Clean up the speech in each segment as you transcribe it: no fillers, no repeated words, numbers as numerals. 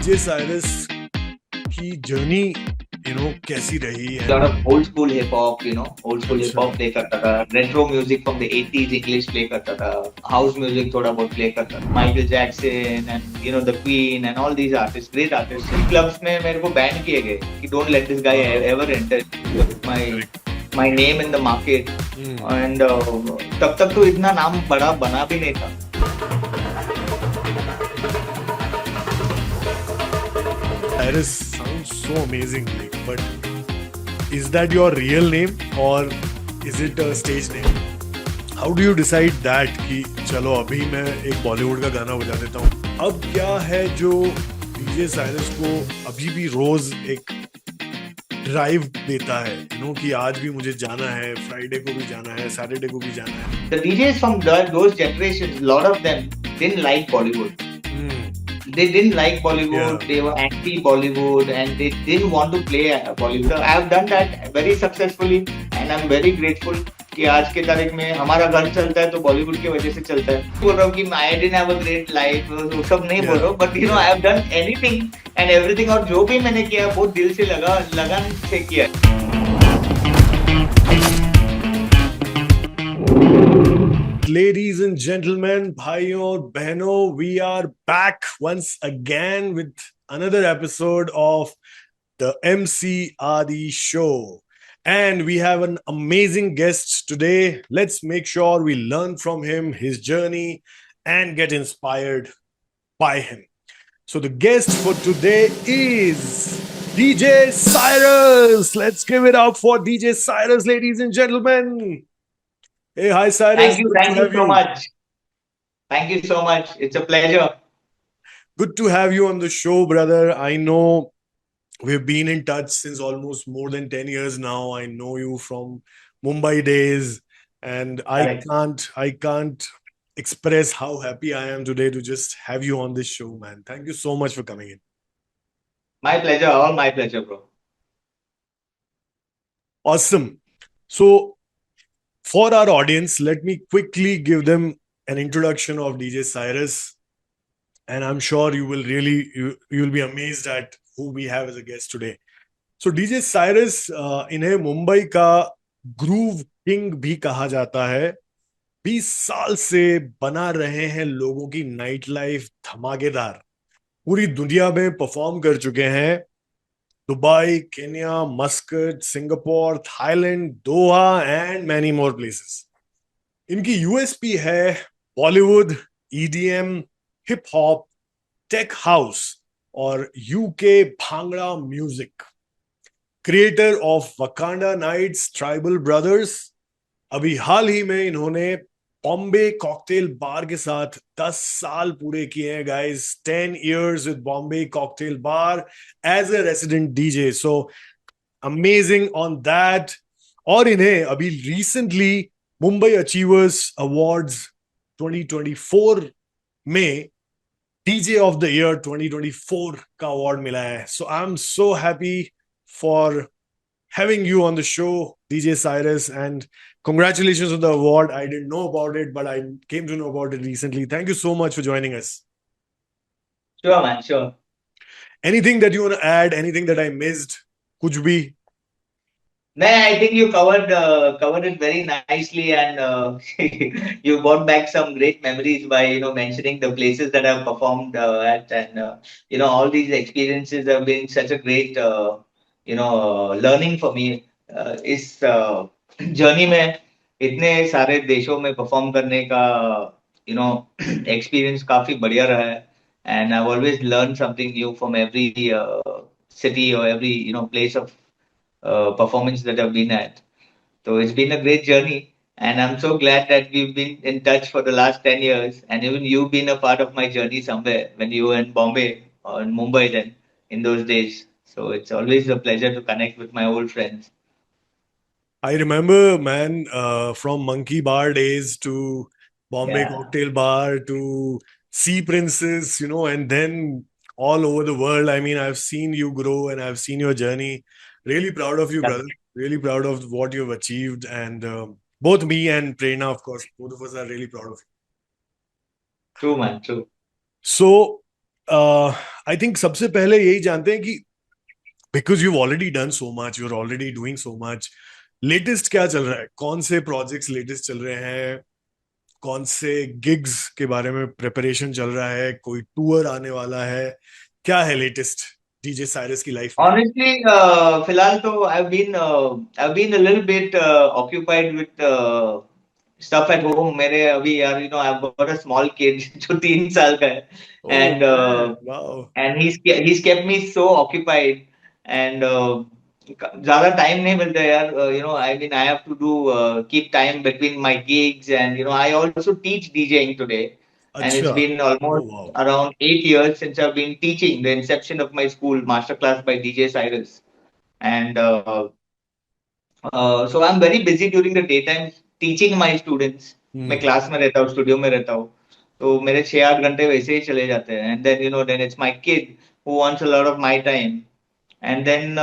DJ Cyrus की journey कैसी रही A lot of old school hip hop, old school hip अच्छा hop play करता था, retro music from the 80s English play करता था, house music थोड़ा बहुत play करता था, Michael Jackson and the Queen and all these artists, great artists. Clubs में मेरे को ban किए गए कि don't let this guy हाँ ever enter my correct my name in the market and तब तक तो इतना नाम बड़ा बना भी नहीं था. Cyrus sounds so amazing but is that your real name or is it a stage name? How do you decide that कि चलो अभी मैं एक बॉलीवुड का गाना बजा देता हूँ? अब क्या है जो डीजे साइरस को अभी भी रोज एक ड्राइव देता है कि आज भी मुझे जाना है, फ्राइडे को भी जाना है, सैटरडे को भी जाना है? The DJs from those generations, a lot of them didn't like Bollywood. They didn't like Bollywood, Yeah. they were anti-Bollywood and they didn't want to play Bollywood. So I have done that very successfully and I'm very grateful कि आज के तारीख में हमारा घर चलता है तो बॉलीवुड की वजह से चलता है. बोल रहा हूँ कि I didn't have a great life, वो सब नहीं बोल रहा हूँ, but I have done anything and everything और जो भी मैंने किया बहुत दिल से लगन से किया. Ladies and gentlemen, bhaiyon aur behnon, we are back once again with another episode of the Emcee Adi Show. And we have an amazing guest today. Let's make sure we learn from him, his journey, and get inspired by him. So the guest for today is DJ Cyrus. Let's give it up for DJ Cyrus, ladies and gentlemen. Hey, hi Cyrus. Good to Thank you have so you. much. Thank you so much. It's a pleasure. Good to have you on the show, brother. I know we've been in touch since almost more than 10 years now. I know you from Mumbai days, and Correct. I can't express how happy I am today to just have you on this show, man. Thank you so much for coming in. My pleasure. All my pleasure, bro. Awesome. So, for our audience, let me quickly give them an introduction of DJ Cyrus, and I'm sure you will be amazed at who we have as a guest today. So DJ Cyrus, इन्हें मुंबई का groove king भी कहा जाता है. 20 साल से बना रहे हैं लोगों की नाइट लाइफ धमाकेदार. पूरी दुनिया में परफॉर्म कर चुके हैं. Dubai, Kenya, Muscat, Singapore, Thailand, Doha and many more places. इनकी यूएसपी है Bollywood, EDM, hip hop, tech house और UK bhangra music. Creator of Wakanda nights, tribal brothers. अभी हाल ही में इन्होंने बॉम्बे कॉकटेल बार के साथ 10 साल पूरे किए हैं guys. 10 years with Bombay cocktail bar as a resident DJ. So amazing on that. और इन्हें अभी रिसेंटली मुंबई अचीवर्स अवार्ड्स 2024 में डीजे ऑफ द ईयर 2024 का अवार्ड मिला है. So I am so happy for having you on the show, DJ Cyrus, and congratulations on the award. I didn't know about it, but I came to know about it recently. Thank you so much for joining us. Sure, man. Sure. Anything that you want to add? Anything that I missed? Kuch bhi? No, I think you covered it very nicely, and you brought back some great memories by mentioning the places that I've performed at, and all these experiences have been such a great learning for me. इस journey में इतने सारे देशों में perform करने का experience काफी बढ़िया रहा है. And I've always learned something new from every city or every place of performance that I've been at. So it's been a great journey, and I'm so glad that we've been in touch for the last 10 years, and even you've been a part of my journey somewhere when you were in Bombay or in Mumbai then in those days. So it's always a pleasure to connect with my old friends. I remember, man, from Monkey Bar days to Bombay Yeah. Cocktail Bar to Sea Princess, and then all over the world. I mean, I've seen you grow and I've seen your journey. Really proud of you, brother. Really proud of what you've achieved. And both me and Prerna, of course, both of us are really proud of you. True, man. True. So, I think सबसे पहले यही जानते हैं कि because you already done so much, you are already doing so much, latest क्या चल रहा है, कौन से प्रोजेक्ट्स लेटेस्ट चल रहे हैं, कौन से गिग्स के बारे में प्रिपरेशन चल रहा है, कोई टूर आने वाला है, क्या है लेटेस्ट डीजे साइरस की लाइफ में? Honestly, फिलहाल तो I've been a little bit occupied with stuff at home. मेरे अभी यार, I've got a small kid जो 3 साल का है, ओह and man, wow. he's kept me so occupied, and ज़्यादा टाइम नहीं मिलता यार. I mean, I have to do keep time between my gigs, and I also teach DJing today, and अच्छा। it's been oh almost wow. around 8 years since I've been teaching, the inception of my school, Masterclass by DJ Cyrus. And so I'm very busy during the daytime teaching my students. मैं हम्म। Class में रहता हूँ, studio में रहता हूँ, तो मेरे 6-8 घंटे वैसे ही चले जाते हैं. And then then it's my kid who wants a lot of my time. And then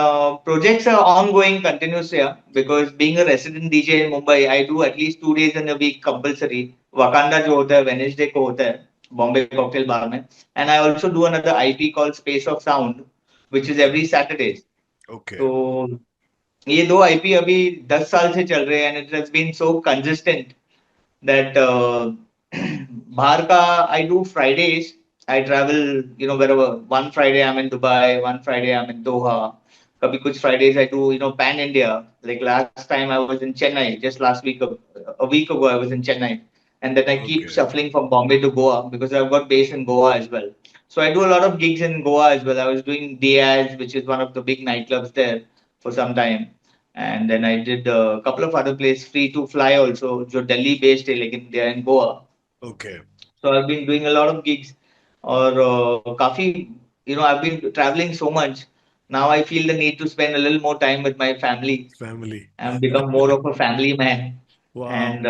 projects are ongoing continuously, yeah, because being a resident DJ in Mumbai, I do at least 2 days in a week compulsory. Wakanda जो होता है Wednesday को होता है Bombay Cocktail Bar में, and I also do another IP called Space of Sound, which is okay. every Saturdays. Okay. तो ये दो आईपी अभी 10 साल से चल रहे हैं, and it has been so consistent that बाहर का I do Fridays. I travel, wherever. One Friday I'm in Dubai, one Friday I'm in Doha. कभी कुछ Fridays I do, pan India. Like last time I was in Chennai, just last week, a week ago I was in Chennai, and then I keep okay. shuffling from Bombay to Goa because I've got base in Goa as well. So I do a lot of gigs in Goa as well. I was doing TEAS, which is one of the big nightclubs there for some time. And then I did a couple of other places, free to fly also, जो Delhi based है, लेकिन they are in Goa. Okay. So I've been doing a lot of gigs, और काफी, I've been traveling so much. Now I feel the need to spend a little more time with my family family. and become more of a family man. Wow. And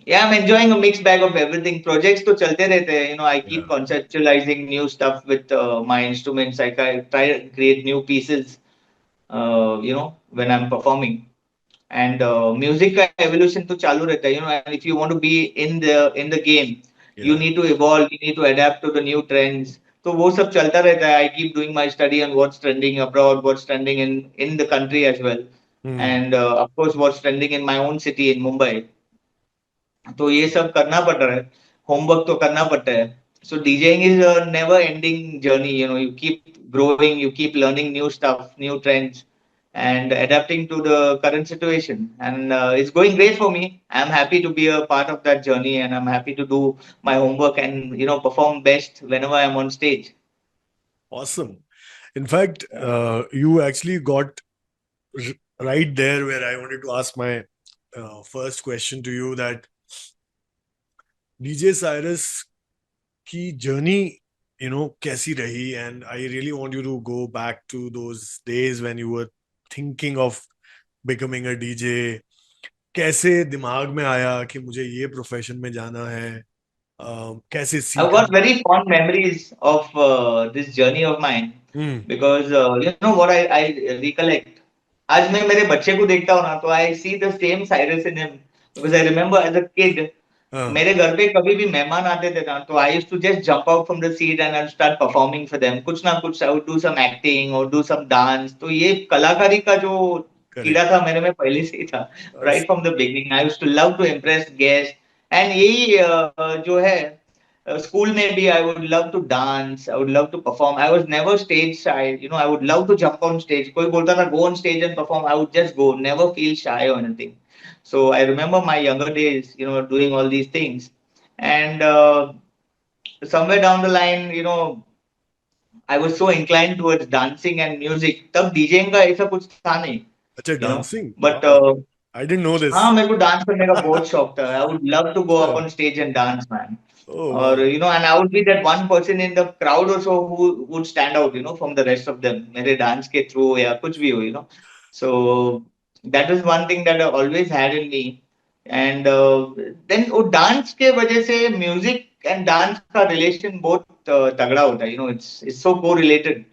yeah, I'm enjoying a mixed bag of everything. Projects तो चलते रहते हैं. I या। keep conceptualizing new stuff with my instruments. I try to create new pieces, when I'm performing. And music का evolution तो चालू रहता है. And if you want to be in the game, you या। need to evolve, you need to adapt to the new trends. तो वो सब चलता रहता है. I keep doing my study on what's trending abroad, what's trending in the country as well, hmm. and of course what's trending in my own city in Mumbai. तो ये सब करना पड़ रहा है. होमवर्क तो करना पड़ता है. So DJing is a never ending journey. You keep growing, you keep learning new stuff, new trends, and adapting to the current situation. And it's going great for me. I'm happy to be a part of that journey, and I'm happy to do my homework and perform best whenever I'm on stage. Awesome. In fact, you actually got right there where I wanted to ask my first question to you, that DJ Cyrus की journey कैसी रही, and I really want you to go back to those days when you were thinking of becoming a DJ. कैसे दिमाग में आया कि मुझे ये प्रोफेशन में जाना है, कैसे I've सीखा? got very fond memories of this journey of mine, hmm. because what I recollect. आज मैं मेरे बच्चे को देखता हूँ ना, तो I see the same Cyrus in him, because I remember as a kid, हाँ। मेरे घर पे कभी भी मेहमान आते थे ना, तो I used to just jump out from the seat and I'd start performing for them. कुछ ना कुछ I would do some acting or do some dance. तो ये कलाकारी का जो कीड़ा करेक्ट। था मेरे में पहले से ही था. Right from the beginning I used to love to impress guests. And यही जो है, स्कूल में भी I would love to dance, I would love to perform. I was never stage shy. I would love to jump on stage. कोई बोलता था go on stage and perform, I would just go, never feel shy or anything. So I remember my younger days, doing all these things. And somewhere down the line, I was so inclined towards dancing and music. तब DJing का ऐसा कुछ था नहीं, अच्छा, you know. Dancing, But wow, I didn't know this. हाँ, मेरे को डांस करने का बहुत शौक था. I would love to go अच्छा। up on stage and dance, man. Oh Or, wow. and I would be that one person in the crowd also who would stand out, from the rest of them. मेरे dance के through या कुछ भी हो. So that is one thing that I always had in me. And then वो dance के वजह से music and dance का relation बहुत तगड़ा होता है. It's so correlated.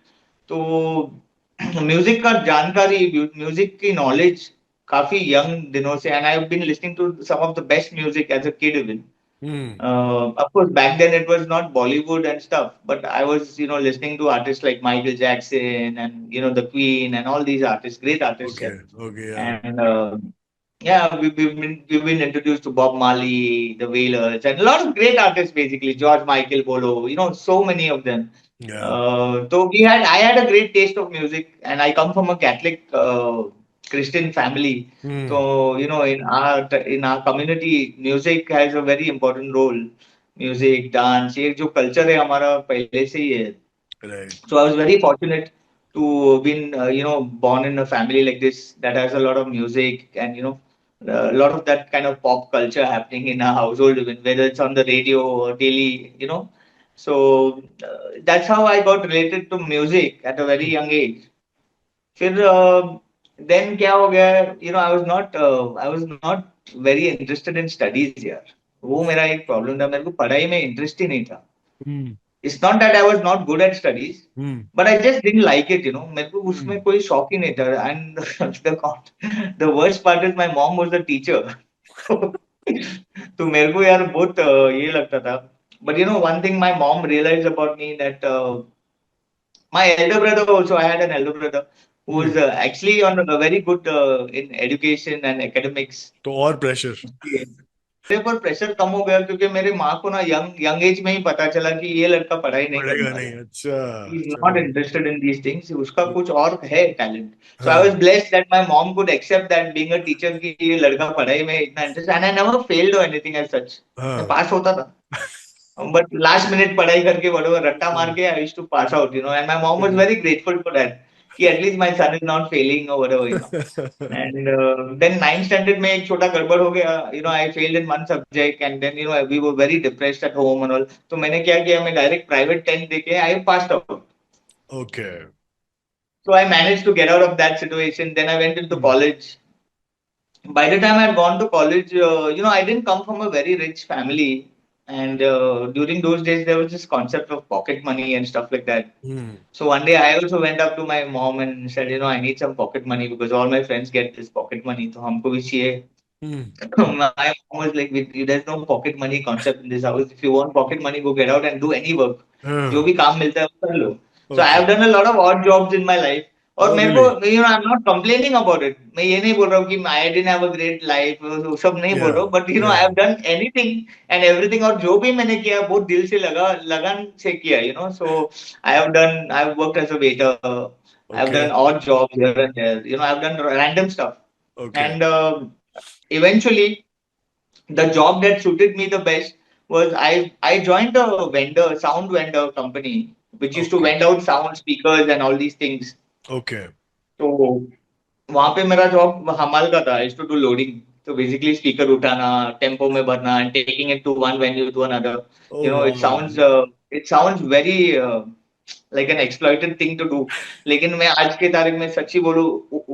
तो म्यूजिक का जानकारी, म्यूजिक की नॉलेज काफी यंग दिनों से, and I have been listening to some of the best music as a kid even. Hmm. Of course, back then it was not Bollywood and stuff, but I was, listening to artists like Michael Jackson and, the Queen and all these artists, great artists, yeah. Okay. Okay. Yeah. And yeah, we've been introduced to Bob Marley, the Wailers, and a lot of great artists, basically George Michael, Bolo, so many of them. Yeah. So I had a great taste of music, and I come from a Catholic Christian family. Hmm. So in our community, music has a very important role. Music, dance, ये जो culture है हमारा पहले से ही है. Right. So I was very fortunate to been born in a family like this that has a lot of music and a lot of that kind of pop culture happening in our household, even whether it's on the radio or daily. So that's how I got related to music at a very young age. फिर then क्या हो गया, I was not very interested in studies यार. वो मेरा एक problem था, मेरे को पढ़ाई में इंटरेस्ट ही नहीं था. Hmm. It's not that I was not good at studies, Hmm. but I just didn't like it. मेरे को उसमें Hmm. कोई शौक ही नहीं था. And the worst part is my mom was the teacher. तो मेरे को यार बहुत ये लगता था. But one thing my mom realized about me that my elder brother also, I had an elder brother who was Hmm. actually on a very good in education and academics. तो और प्रेशर. मेरे पर pressure कम हो गया क्योंकि मेरे माँ को ना यंग यंग एज में ही पता चला कि ये लड़का पढ़ाई नहीं करने पड़ेगा वाला नहीं. है. अच्छा. He is not चलो. interested in these things. उसका कुछ और है टैलेंट. So I was हाँ. blessed that my mom could accept that being a teacher कि ये लड़का पढ़ाई में इतना interest, and I never failed or anything as such. मैं हाँ. पास होता था. But last minute पढ़ाई करके whatever रट्टा मार के I used to pass out, and my mom was very grateful for that. कि at least my son is not failing or whatever. And then ninth standard में एक छोटा गड़बड़ हो गया. I failed in one subject and then we were very depressed at home and all. तो मैंने क्या किया, मैं डायरेक्ट प्राइवेट 10th देके I passed out. Okay. So I managed to get out of that situation. Then I went into Hmm. college. By the time I had gone to college, I didn't come from a very rich family. And during those days, there was this concept of pocket money and stuff like that. Hmm. So one day I also went up to my mom and said, I need some pocket money because all my friends get this pocket money. तो हमको भी चाहिए. Hmm. My mom was like, there's no pocket money concept in this house. If you want pocket money, go get out and do any work. जो हाँ. भी काम मिलता है वो कर लो. So I Okay. have done a lot of odd jobs in my life. और Oh, मेरे को, really? I'm not complaining about it. मैं ये नहीं बोल रहा हूँ कि I didn't have a great life. वो सब नहीं बोल रहा Yeah. हूँ. But I Yeah. have done anything and everything. और जो भी मैंने किया बहुत दिल से लगन से किया. So I've worked as a waiter. I've done Okay. odd jobs here and there. I've done random stuff. Okay. And eventually, the job that suited me the best was I joined a sound vendor company, which used to Okay. vend out sound speakers and all these things. Okay. तो वहां पे मेरा job हमाल का था. I used to do loading. तो basically speaker उठाना, tempo में भरना and taking it to one venue to another. Oh, it sounds very like an exploited thing to do. लेकिन मैं आज के तारीख में सच्ची बोलूं,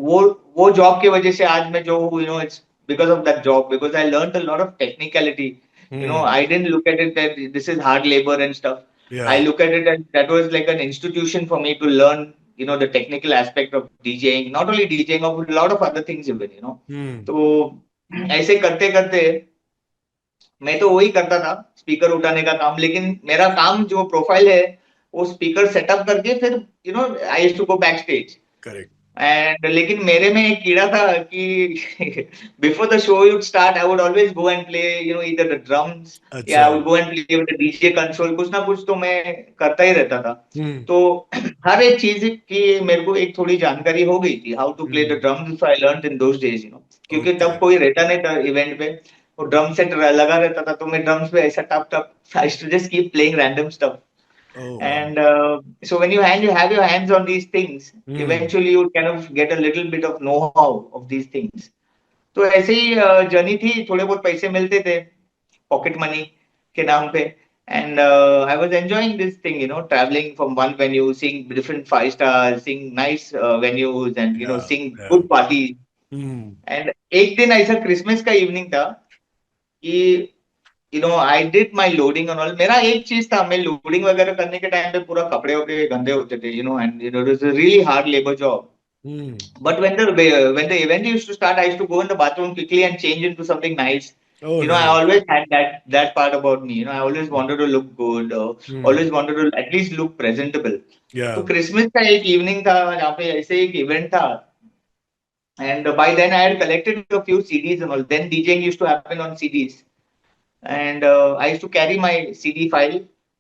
वो वो जॉब की वजह से आज मैं जो हूँ, it's because of that job, because I learned a lot of technicality. wow. I didn't look at it that this is hard labor and stuff. I Yeah. look at it as that was like an institution for me to learn, the technical aspect of DJing, not only DJing, of a lot of other things even. Hmm. तो ऐसे करते करते मैं तो वही करता था, speaker उठाने का काम. लेकिन मेरा काम जो प्रोफाइल है, वो स्पीकर सेटअप करके फिर I used to go backstage. Correct. And लेकिन मेरे में एक कीड़ा था कि before the show you'd start I would always go and play either the drums, या अच्छा. I would go and play with the DJ console. कुछ ना कुछ तो मैं करता ही रहता था. Hmm. तो हर एक चीज की मेरे को एक थोड़ी जानकारी हो गई थी, how to play the Hmm. Drums. I learned in those days. क्योंकि तब Okay. कोई रहता नहीं था इवेंट पे, वो ड्रम सेट लगा रहता था, तो मैं ड्रम्स पे ऐसा टप टप I too just keep playing random stuff. Oh, wow. And so when you have your hands on these things, Hmm. eventually you kind of get a little bit of know-how of these things. तो ऐसे ही journey थी. थोड़े बहुत पैसे मिलते थे pocket money के नाम पे. And I was enjoying this thing, traveling from one venue, seeing different five stars, seeing nice venues, and Yeah. seeing Yeah. good parties. Hmm. And एक दिन ऐसा क्रिसमस का इवनिंग था कि I did my loading on all. मेरा एक चीज था, मैं लोडिंग वगैरह करने के टाइम पे पूरा कपड़े वपड़े गंदे होते थे, and it was a really hard labour job. Hmm. But when the event used to start, I used to go in the bathroom quickly and change into something nice, Oh, I nice. always had that part about me. I always wanted to look good, Hmm. always wanted to at least look presentable. तो Yeah. Christmas का एक evening था जहाँ पे ऐसे एक event था, and by then I had collected a few CDs and all. Then DJing used to happen on CDs, and I used to carry my CD file,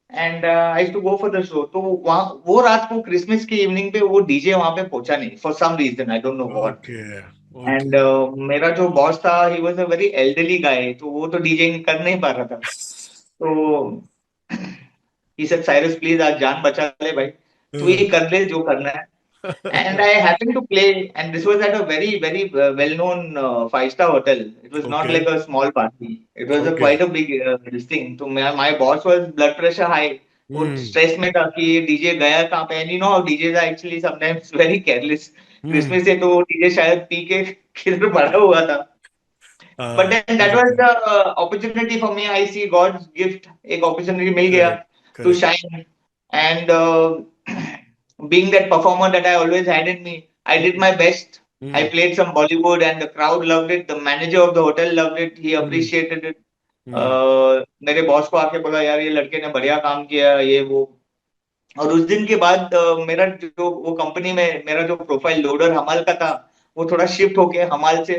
and I used to go for the show. तो वहाँ वो रात को Christmas की evening पे वो DJ वहाँ पे पहुंचा नहीं, for some reason I don't know what. Okay. And Okay. मेरा जो बॉस था, he was a very elderly guy, तो वो तो डीजेइंग कर नहीं पा रहा था. तो ही सेड साइरस प्लीज आज जान बचा ले भाई, तू Uh, ही कर ले जो करना है. And I happened to play, and this was at a very, very well-known five-star hotel. It was not okay. like a small party. It was a Okay. quite a big this thing. So my boss was blood pressure high. वो Hmm. Stress में था कि ये DJ गया कहाँ पे. And DJs are actually sometimes very careless. Hmm. Christmas से तो वो डीजे शायद पी के किधर पड़ा हुआ था. But then हो that was सकता है. the opportunity for me. I see God's gift. एक opportunity मिल गया Correct. to Correct. shine. And being that performer that I always had in me, I did my best. I Hmm. played some Bollywood, and the crowd loved it. The manager of the hotel loved it. He Hmm. appreciated it. Hmm. मेरे boss को आके बोला यार ये लड़के ने बढ़िया काम किया ये वो. और उस दिन के बाद मेरा जो वो कंपनी में मेरा जो प्रोफाइल लोडर हमाल का था, वो थोड़ा शिफ्ट होके हमाल से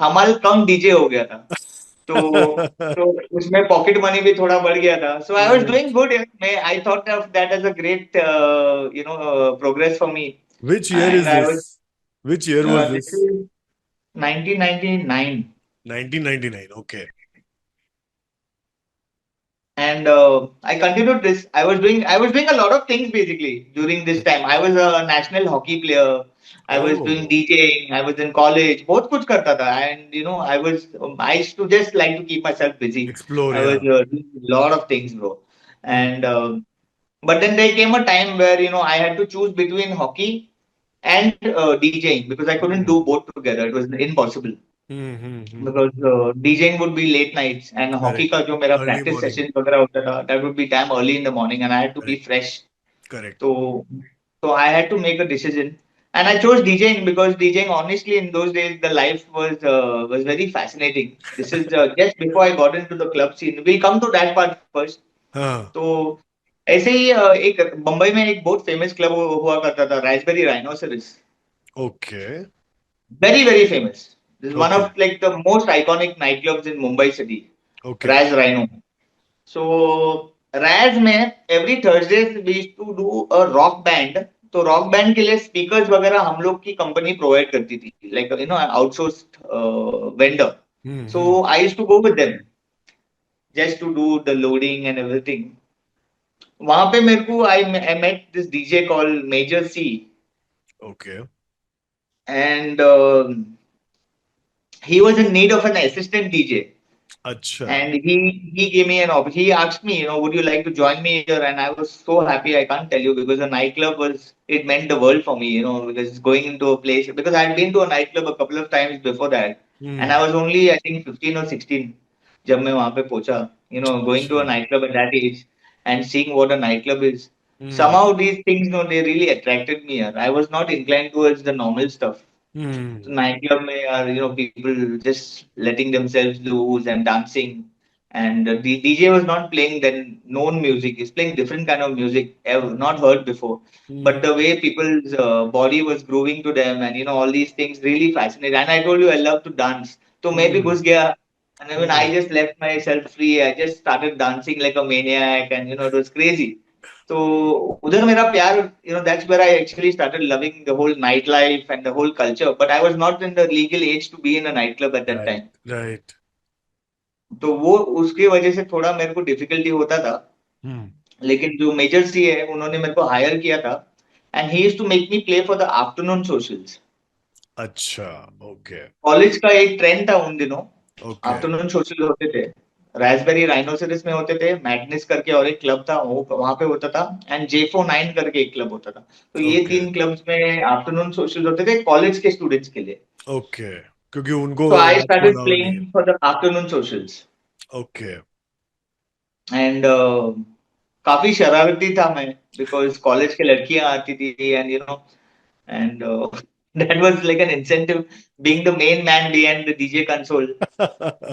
हमाल कम डीजे हो गया था. तो तो उसमें पॉकेट मनी भी थोड़ा बढ़ गया था. So I was Right. Doing good. मैं I thought of that as a great progress for me. Which year and is I was this? Which year was this this? Is 1999. 1999. Okay. And I continued this. I was doing a lot of things basically during this time. I was a national hockey player. I was doing Oh, DJing. I was in college. बहुत कुछ करता था. And I used to just like to keep myself busy. explore. I was Yeah. doing a lot of things, bro. Hmm. And but then there came a time where I had to choose between hockey and DJing, because I couldn't Hmm. do both together. It was impossible, Hmm. Hmm. Hmm. because DJing would be late nights, and hockey Correct. का जो मेरा Early practice morning. sessions वगैरह होता था, that would be damn early in the morning, and I had to be Correct. fresh. Correct. So so I had to make a decision, and I chose DJing because DJing, honestly, in those days the life was very fascinating. This is just before I got into the club scene. We'll come to that part first. Huh. तो ऐसे ही एक बम्बई में एक बहुत famous club हुआ करता था, राइसबेरी rhinoceros. Okay. Very, very famous. This is one Okay. of like the most iconic nightclubs in Mumbai city. Okay. Raz Rhino. So Raz में every Thursdays we used to do a rock band. तो rock band के लिए speakers वगैरह हम लोग की company provide करती थी, like outsourced vendor. Hmm. So Hmm. I used to go with them just to do the loading and everything. वहां पे मेरे को I met this DJ call Major C. Okay. And he was in need of an assistant DJ. Acha. And he gave me an option. He asked me, would you like to join me here? And I was so happy, I can't tell you, because a nightclub was, it meant the world for me, because going into a place, because I had been to a nightclub a couple of times before that, and I Hmm. was only, I think, 15 or 16 जब मैं वहां पे पहुंचा. Going to a Acha. nightclub at that age and seeing what a nightclub is. Hmm. Somehow these things, they really attracted me here. I was not inclined towards the normal stuff. So Hmm. nightclub में are people just letting themselves loose and dancing, and the DJ was not playing then known music. He's playing different kind of music ever not heard before. But Hmm. the way people's body was grooving to them, and all these things really fascinating. And I told you I love to dance, so maybe Hmm. घुस गया. And when Hmm. I just left myself free, I just started dancing like a maniac, and it was crazy. तो उधर मेरा प्यार, that's where I actually started loving the whole nightlife and the whole culture. But I was not in the legal age to be in a nightclub at that Right. time. Right. तो वो उसकी वजह से थोड़ा मेरे को difficulty होता था. Hmm. लेकिन जो मेजर सी है उन्होंने मेरे को हायर किया था, and he used to make me play for the afternoon socials. Acha. Okay. College का एक ट्रेंड था उन दिनों. Okay. आफ्टरनून सोशल होते थे. रास्पबेरी राइनोसेरस में होते थे, मैडनेस करके और एक क्लब था वो वहां पे होता था, एंड J49 करके एक क्लब होता था. तो ये Okay. तीन क्लब्स में आफ्टरनून सोशल होते थे कॉलेज के स्टूडेंट्स के लिए. Okay. क्योंकि उनको तो आई रात को स्टार्टेड अलाउ नहीं है. Playing for the afternoon socials. Okay. And काफी शरारती था मैं, बिकॉज कॉलेज के लड़कियां आती थी, and and That was like an incentive, being the main man behind the DJ console.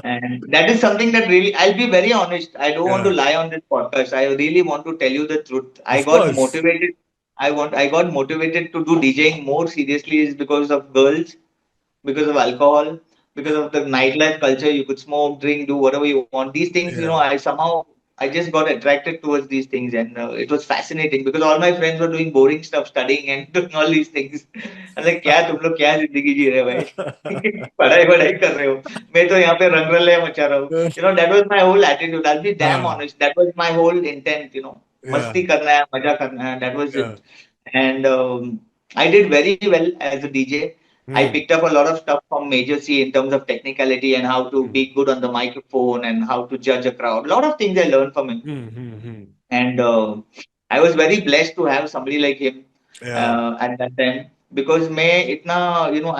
And that is something that really, I'll be very honest. I don't want to Yeah, lie on this podcast. I really want to tell you the truth. I of got course. motivated. I got motivated to do DJing more seriously is because of girls, because of alcohol, because of the nightlife culture. You could smoke, drink, do whatever you want. These things, Yeah. I just got attracted towards these things, and it was fascinating because all my friends were doing boring stuff, studying and doing all these things. I'm like, क्या तुम लोग क्या जिंदगी जी रहे हो भाई? पढ़ाई वढ़ाई कर रहे हो, मैं तो यहाँ पे रंगरलिया मचा रहा हूँ. That was my whole attitude. I'll be damn Uh, honest. That was my whole intent. yeah, मस्ती करना है, मजा करना है. That was yeah. it. And I did very well as a DJ. I Hmm, picked up a lot of stuff from Major C in terms of technicality and how to hmm, be good on the microphone and how to judge a crowd. A lot of things I learned from him, hmm, hmm. and I was very blessed to have somebody like him Yeah. at that time because मैं इतना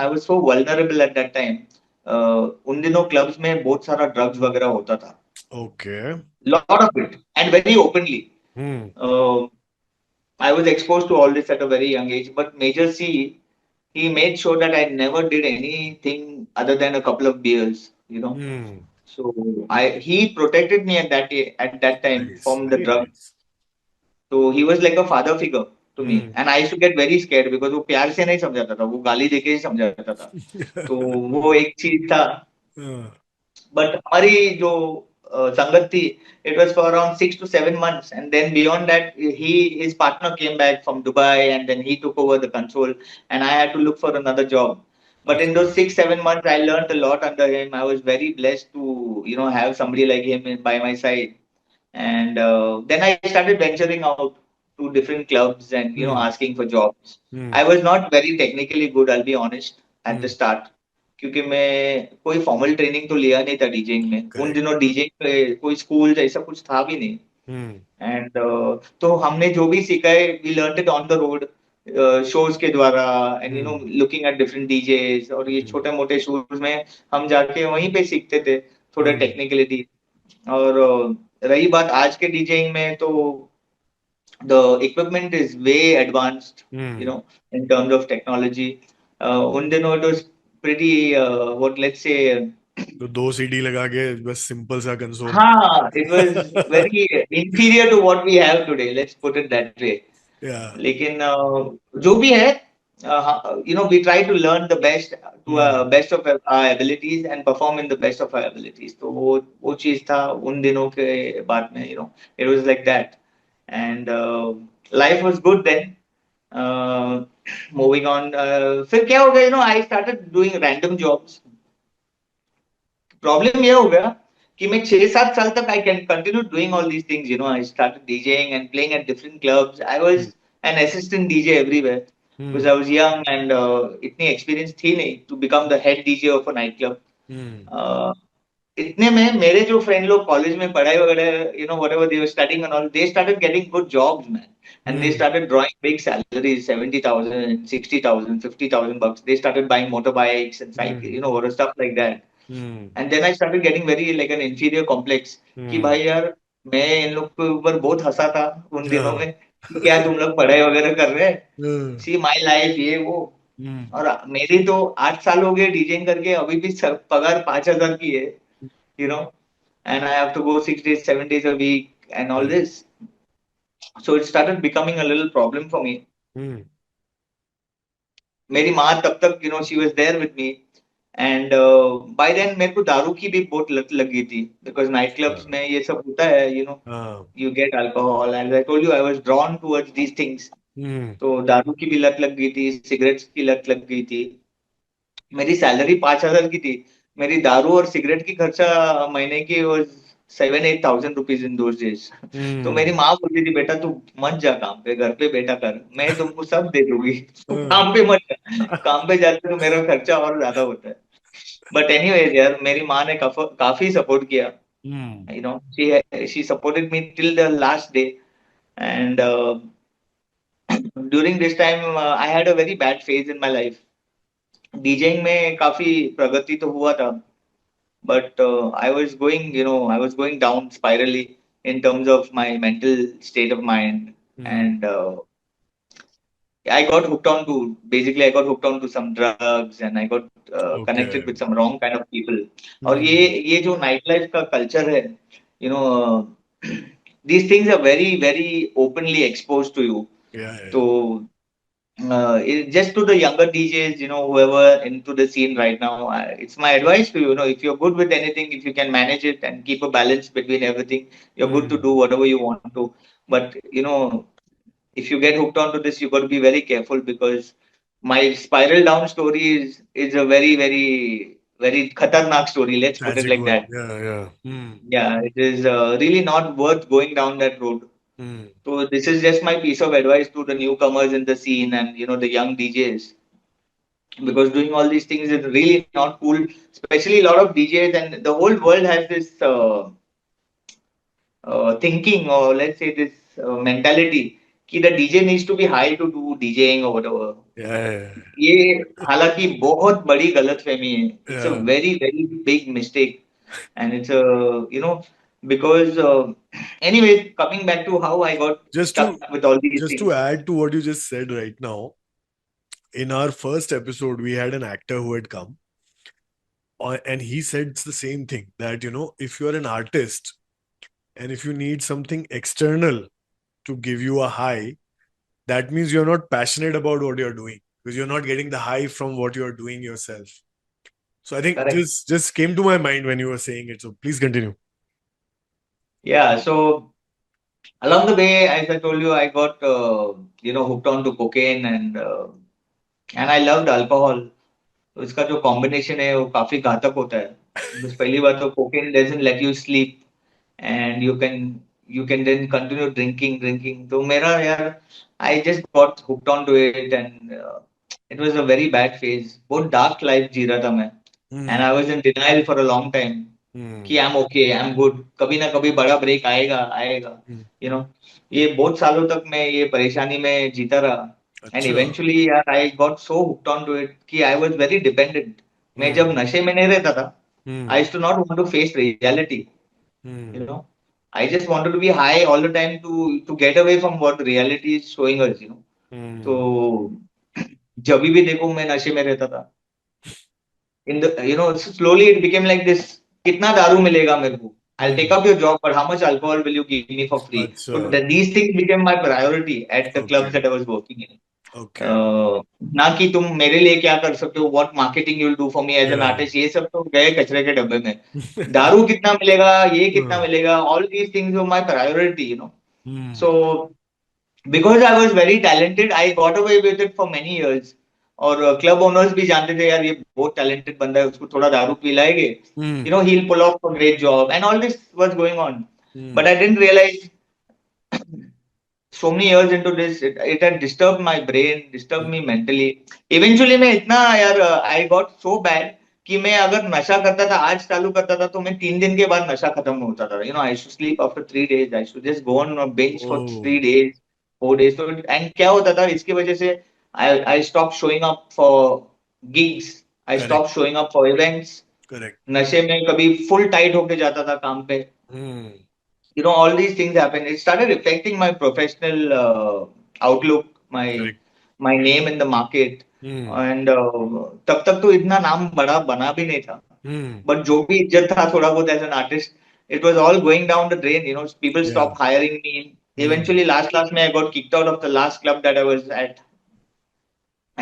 I was so vulnerable at that time. उन दिनों clubs में बहुत सारा drugs वगैरह होता था, Okay. lot of it, and very openly. Hmm, Uh, I was exposed to all this at a very young age, but Major C, he made sure that I never did anything other than a couple of beers. hmm. So he protected me at that time Nice, from the very drug. nice. So he was like a father figure to me, Hmm. and I used to get very scared because वो प्यार से नहीं समझाता था, वो गाली देके ही समझाता था. तो वो एक चीज था. Uh, But हमारी जो संगत थी, it was for around 6 to 7 months, and then beyond that, his partner came back from Dubai, and then he took over the console, and I had to look for another job. But of in those course. 6 7 months, I learned a lot under him. I was very blessed to have somebody like him by my side, and then I started venturing out to different clubs and Hmm, asking for jobs. I hmm, was not very technically good, I'll be honest, at the hmm. start. क्योंकि मैं कोई formal training तो लिया नहीं था DJing में. उन Correct. दिनों डीजेइंग पे कोई स्कूल जैसा कुछ था भी नहीं. Hmm, एंड तो हमने जो भी सीखा है, we learn it on the road, shows के द्वारा, and hmm, looking at different DJs, और ये hmm, छोटे मोटे शोज में हम जाके वहीं पे सीखते थे थोड़ा hmm, टेक्निकलिटी. और रही बात आज के डीजेइंग में, तो the equipment is way advanced, hmm. in terms of technology. उन दिनों it was pretty, what let's say, तो दो सीडी लगा के बस सिंपल सा कंसोल. हाँ, it was very inferior to what we have today. Let's put it that way. Yeah. लेकिन जो भी है, we try to learn the best to Hmm. best of our abilities and perform in the best of our abilities. तो वो चीज था उन दिनों के बाद में, it was like that. And life was good then. uh, Moving on, फिर क्या हो गया, I started doing random jobs. Problem ये हो गया कि मैं 6 7 साल तक I can continue doing all these things. I started DJing and playing at different clubs. I was Hmm. An assistant DJ everywhere because Hmm. I was young, and इतनी experience थी नहीं to become the head DJ of a night club. Hmm. इतने में मेरे जो friend लोग college में पढ़ाई वगैरह, whatever they were studying and all, they started getting good jobs man. And they Hmm. started drawing big salaries, 70,000, 60,000, 50,000 bucks. They started buying motorbikes and cycle, Hmm. or stuff like that. Hmm. And then I started getting very like an inferior complex कि Hmm. भाई यार, मैं इन लोग के ऊपर बहुत हंसा था उन दिनों Yeah. में कि क्या तुम लोग पढ़ाई वगैरह कर रहे हैं, Hmm. सी माई लाइफ ये वो. Hmm. और मेरी तो 8 साल हो गए डीजेइंग करके, अभी भी पगार 5,000 की है, you know and I have to go 6 days 7 days a week and all Correct. this. So it started becoming a little problem for me. Hmm. मेरी माँ तब तक, she was there with me. And by then मेरे को दारू की भी बहुत लत लग गई थी बिकॉज नाइट क्लब्स अच्छा. में ये सब होता है, हाँ. you get alcohol, and I told you I was drawn towards these things. Hmm. तो दारू की भी लत लग गई थी, सिगरेट्स की लत लग गई थी. मेरी सैलरी 5,000 की थी. मेरी दारू और सिगरेट की खर्चा महीने की was 7 8 thousand rupees in those days. तो मेरी Hmm. माँ बोलती थी, बेटा तू मत जा काम पे, घर पे बेटा कर, मैं तुमको सब दे दूंगी. तू हाँ. काम पे मत जा, काम पे जाते तो मेरा खर्चा और ज्यादा होता है. बट एनीवेज यार, मेरी माँ ने काफी सपोर्ट किया. Hmm. She supported me till the last day. And during this time, I had a very bad phase in my life. DJing में काफी प्रगति तो हुआ था, but I was going down spirally in terms of my mental state of mind. Hmm. And I got hooked on to basically I got hooked on to some drugs and I got connected Okay. with some wrong kind of people. और Hmm. ये जो night life का culture है, you know, these things are very openly exposed to you. Yeah, yeah. So just to the younger DJs, whoever into the scene right now, it's my advice to you. If you're good with anything, if you can manage it and keep a balance between everything, you're good to Hmm. do whatever you want to. But if you get hooked onto this, you got to be very careful because my spiral down story is a very khatarnak story. Let's put it Tragic like one. that. Yeah, yeah. Hmm. Yeah, it is really not worth going down that road. Hmm. So this is just my piece of advice to the newcomers in the scene and the young DJs, because doing all these things is really not cool. Especially a lot of DJs and the whole world has this thinking, or let's say this mentality कि the DJ needs to be high to do DJing or whatever. Yeah, ये हालांकि बहुत बड़ी गलतफहमी है. It's a yeah. very big mistake, and it's a because anyways, coming back to how I got Just stuck to with all these just to things. add to what you just said right now, in our first episode, we had an actor who had come, and he said the same thing that if you are an artist and if you need something external to give you a high, that means you're not passionate about what you're doing because you're not getting the high from what you're doing yourself. So I think Correct. just came to my mind when you were saying it. So please continue. Yeah. So along the way, as I told you, I got hooked on to cocaine and I loved alcohol. तो इसका जो combination है वो काफी घातक होता है. बस पहली बात तो cocaine doesn't let you sleep and you can then continue drinking. तो मेरा यार I just got hooked onto it and it was a very bad phase. बहुत dark life जी रहा था मैं, and Hmm. I was in denial for a long time कि Hmm. I'm okay, I'm good, कभी ना कभी बड़ा ब्रेक आएगा आएगा. Hmm. you know ये बहुत सालों तक मैं ये परेशानी में जीता रहा. एंड अच्छा. इवेंचुअली यार I got so hooked on to it कि आई वाज वेरी डिपेंडेंट. मैं जब Hmm. नशे में नहीं रहता था, I Hmm. Used to not want to face reality. you Hmm. know I just wanted to be high all the time to get away from what reality is showing us. तो Hmm. जब भी देखो मैं नशे में रहता था. In the slowly it became like this. कितना दारू मिलेगा मेरे को? I'll take Hmm. up your job, but how much alcohol will you give me for free? अच्छा. So these things became my priority at the clubs Okay. that I was working in. Okay. ना कि तुम मेरे लिए क्या कर सकते हो, what marketing you will do for me as an Yeah. Artist, ये सब तो गए कचरे के डब्बे में. दारू कितना मिलेगा, ये कितना Hmm. मिलेगा, all these things were my priority. Hmm. So because I was very talented, I got away with it for many years. और क्लब ओनर्स भी जानते थे यार ये बहुत टैलेंटेड बंदा है, उसको थोड़ा दारू पिलाएंगे, Hmm. he'll pull off a great job, and all this was going on. But Hmm. I didn't realize so many years into this, it had disturbed my brain, disturbed me mentally. Eventually मैं इतना यार I got so bad कि मैं अगर नशा करता था, आज चालू करता था, तो मैं 3 दिन के बाद नशा खत्म होता था. I used to sleep after 3 days. I used to just go on a binge for Oh. 3 days, 4 days. So and क्या होता था इसकी वजह से I stopped showing up for gigs. I Correct. stopped showing up for events. Correct. नशे में कभी full tight होके जाता था काम पे. Hmm. All these things happen. It started affecting my professional outlook, my Correct. my name in the market. Hmm. And तब तक तो इतना नाम बड़ा बना भी नहीं था. Hmm. But जो भी इज्जत था थोड़ा बहुत as an artist, it was all going down the drain. People Yeah. stopped hiring me. Hmm. Eventually, last May, I got kicked out of the last club that I was at,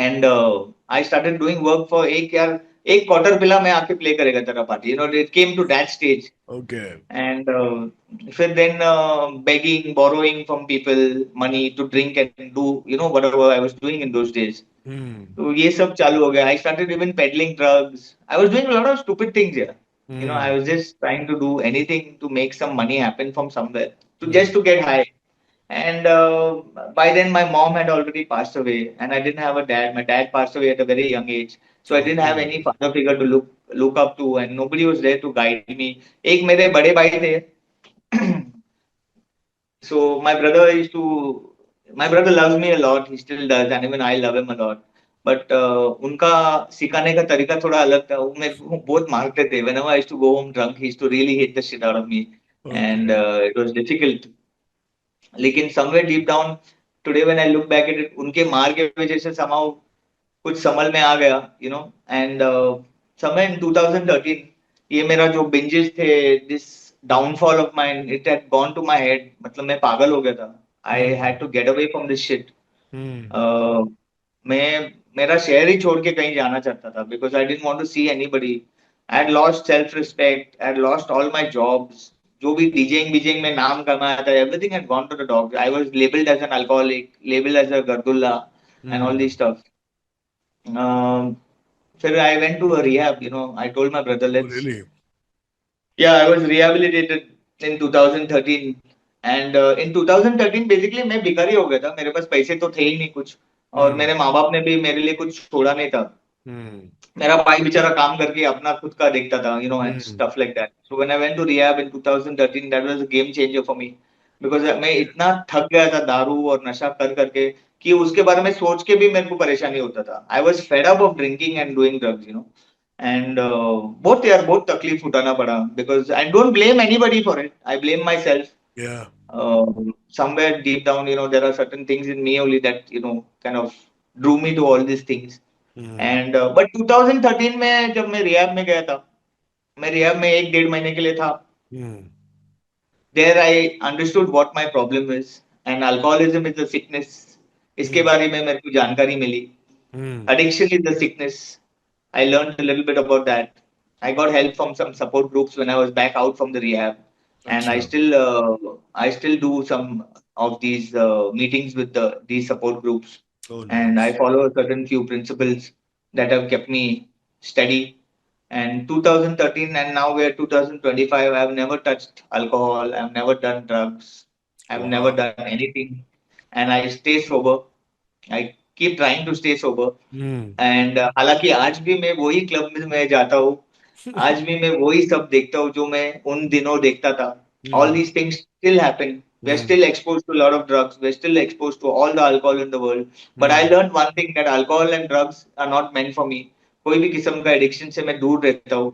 and I started doing work for एक quarter पिला मैं आके play करेगा तेरा party. It came to that stage. Okay. And फिर then begging, borrowing from people money to drink and do whatever I was doing in those days. Hmm. तो ये सब चालू हो गया. I started even peddling drugs. I was doing a lot of stupid things here. I Hmm. was just trying to do anything to make some money happen from somewhere, to Hmm. just to get high. And by then my mom had already passed away, and I didn't have a dad. My dad passed away at a very young age, so I didn't have any Okay. father figure to look up to, and nobody was there to guide me. एक मेरे बड़े भाई थे. So my brother loves me a lot. He still does, and even I love him a lot. But उनका सिखाने का तरीका थोड़ा अलग था. वो मेरे को बहुत मारते थे. Whenever I used to go home drunk, he used to really hit the shit out of me, and Okay. it was difficult. लेकिन somewhere deep down, today when I look back at it, उनके मार के वजह से somehow कुछ समझ में आ गया, and somewhere in 2013 ये मेरा जो binges थे, this downfall of mine, it had gone to my head. मतलब मैं पागल हो गया था. I had Hmm. to get away from this shit. Hmm. Uh, मैं मेरा शहर ही छोड़ के कहीं जाना चाहता था because I didn't want to see anybody. I had lost self respect. I had lost all my jobs. जो भी डीजेइंग बीजेइंग में नाम कमाया था, everything had gone to the dogs. I was labeled as an alcoholic, labeled as a gardulla, and all Hmm. these stuff. Um, फिर I went to a rehab. I told my brother, Oh, let's. really? Yeah, I was rehabilitated in 2013. And in 2013 basically मैं भिखारी हो गया था. मेरे पास पैसे तो थे ही नहीं कुछ. और Hmm. मेरे माँ बाप ने भी मेरे लिए कुछ छोड़ा नहीं था. Hmm. मेरा भाई बेचारा काम करके अपना खुद का देखता था, and Hmm. stuff like that. So when I went to rehab in 2013, that was a game changer for me. Because मैं इतना थक गया था दारू और नशा कर करके कि उसके बारे में सोच के भी मेरे को परेशानी होता था. I was fed up of drinking and doing drugs. And बहुत तकलीफ उठाना पड़ा because I don't blame anybody for it. I blame myself. Yeah. Somewhere deep down, there are certain things in me only that, kind of drew me to all these things. Hmm. And but 2013 में जब मैं rehab में गया था, मैं rehab में 1 1.5 महीने के लिए था. Hmm. There I understood what my problem is, and alcoholism is a sickness. इसके Hmm. बारे में मेरे को जानकारी मिली. Hmm. Addiction is the sickness. I learned a little bit about that. I got help from some support groups when I was back out from the rehab, and Acha. I still do some of these meetings with these support groups, Oh, and I nice. follow a certain few principles that have kept me steady. And 2013 and now we're 2025. I've never touched alcohol. I've never done drugs. I've never Wow. done anything, and I stay sober. I keep trying to stay sober. Hmm. And हालांकि आज भी मैं वही club में मैं जाता हूँ. आज भी मैं वही सब देखता हूँ जो मैं उन दिनों देखता था. All Hmm. these things still happen. We're Hmm. still exposed to a lot of drugs. We're still exposed to all the alcohol in the world. But I Hmm. learned one thing, that alcohol and drugs are not meant for me. कोई भी किस्म का addiction से मैं दूर रहता हूँ.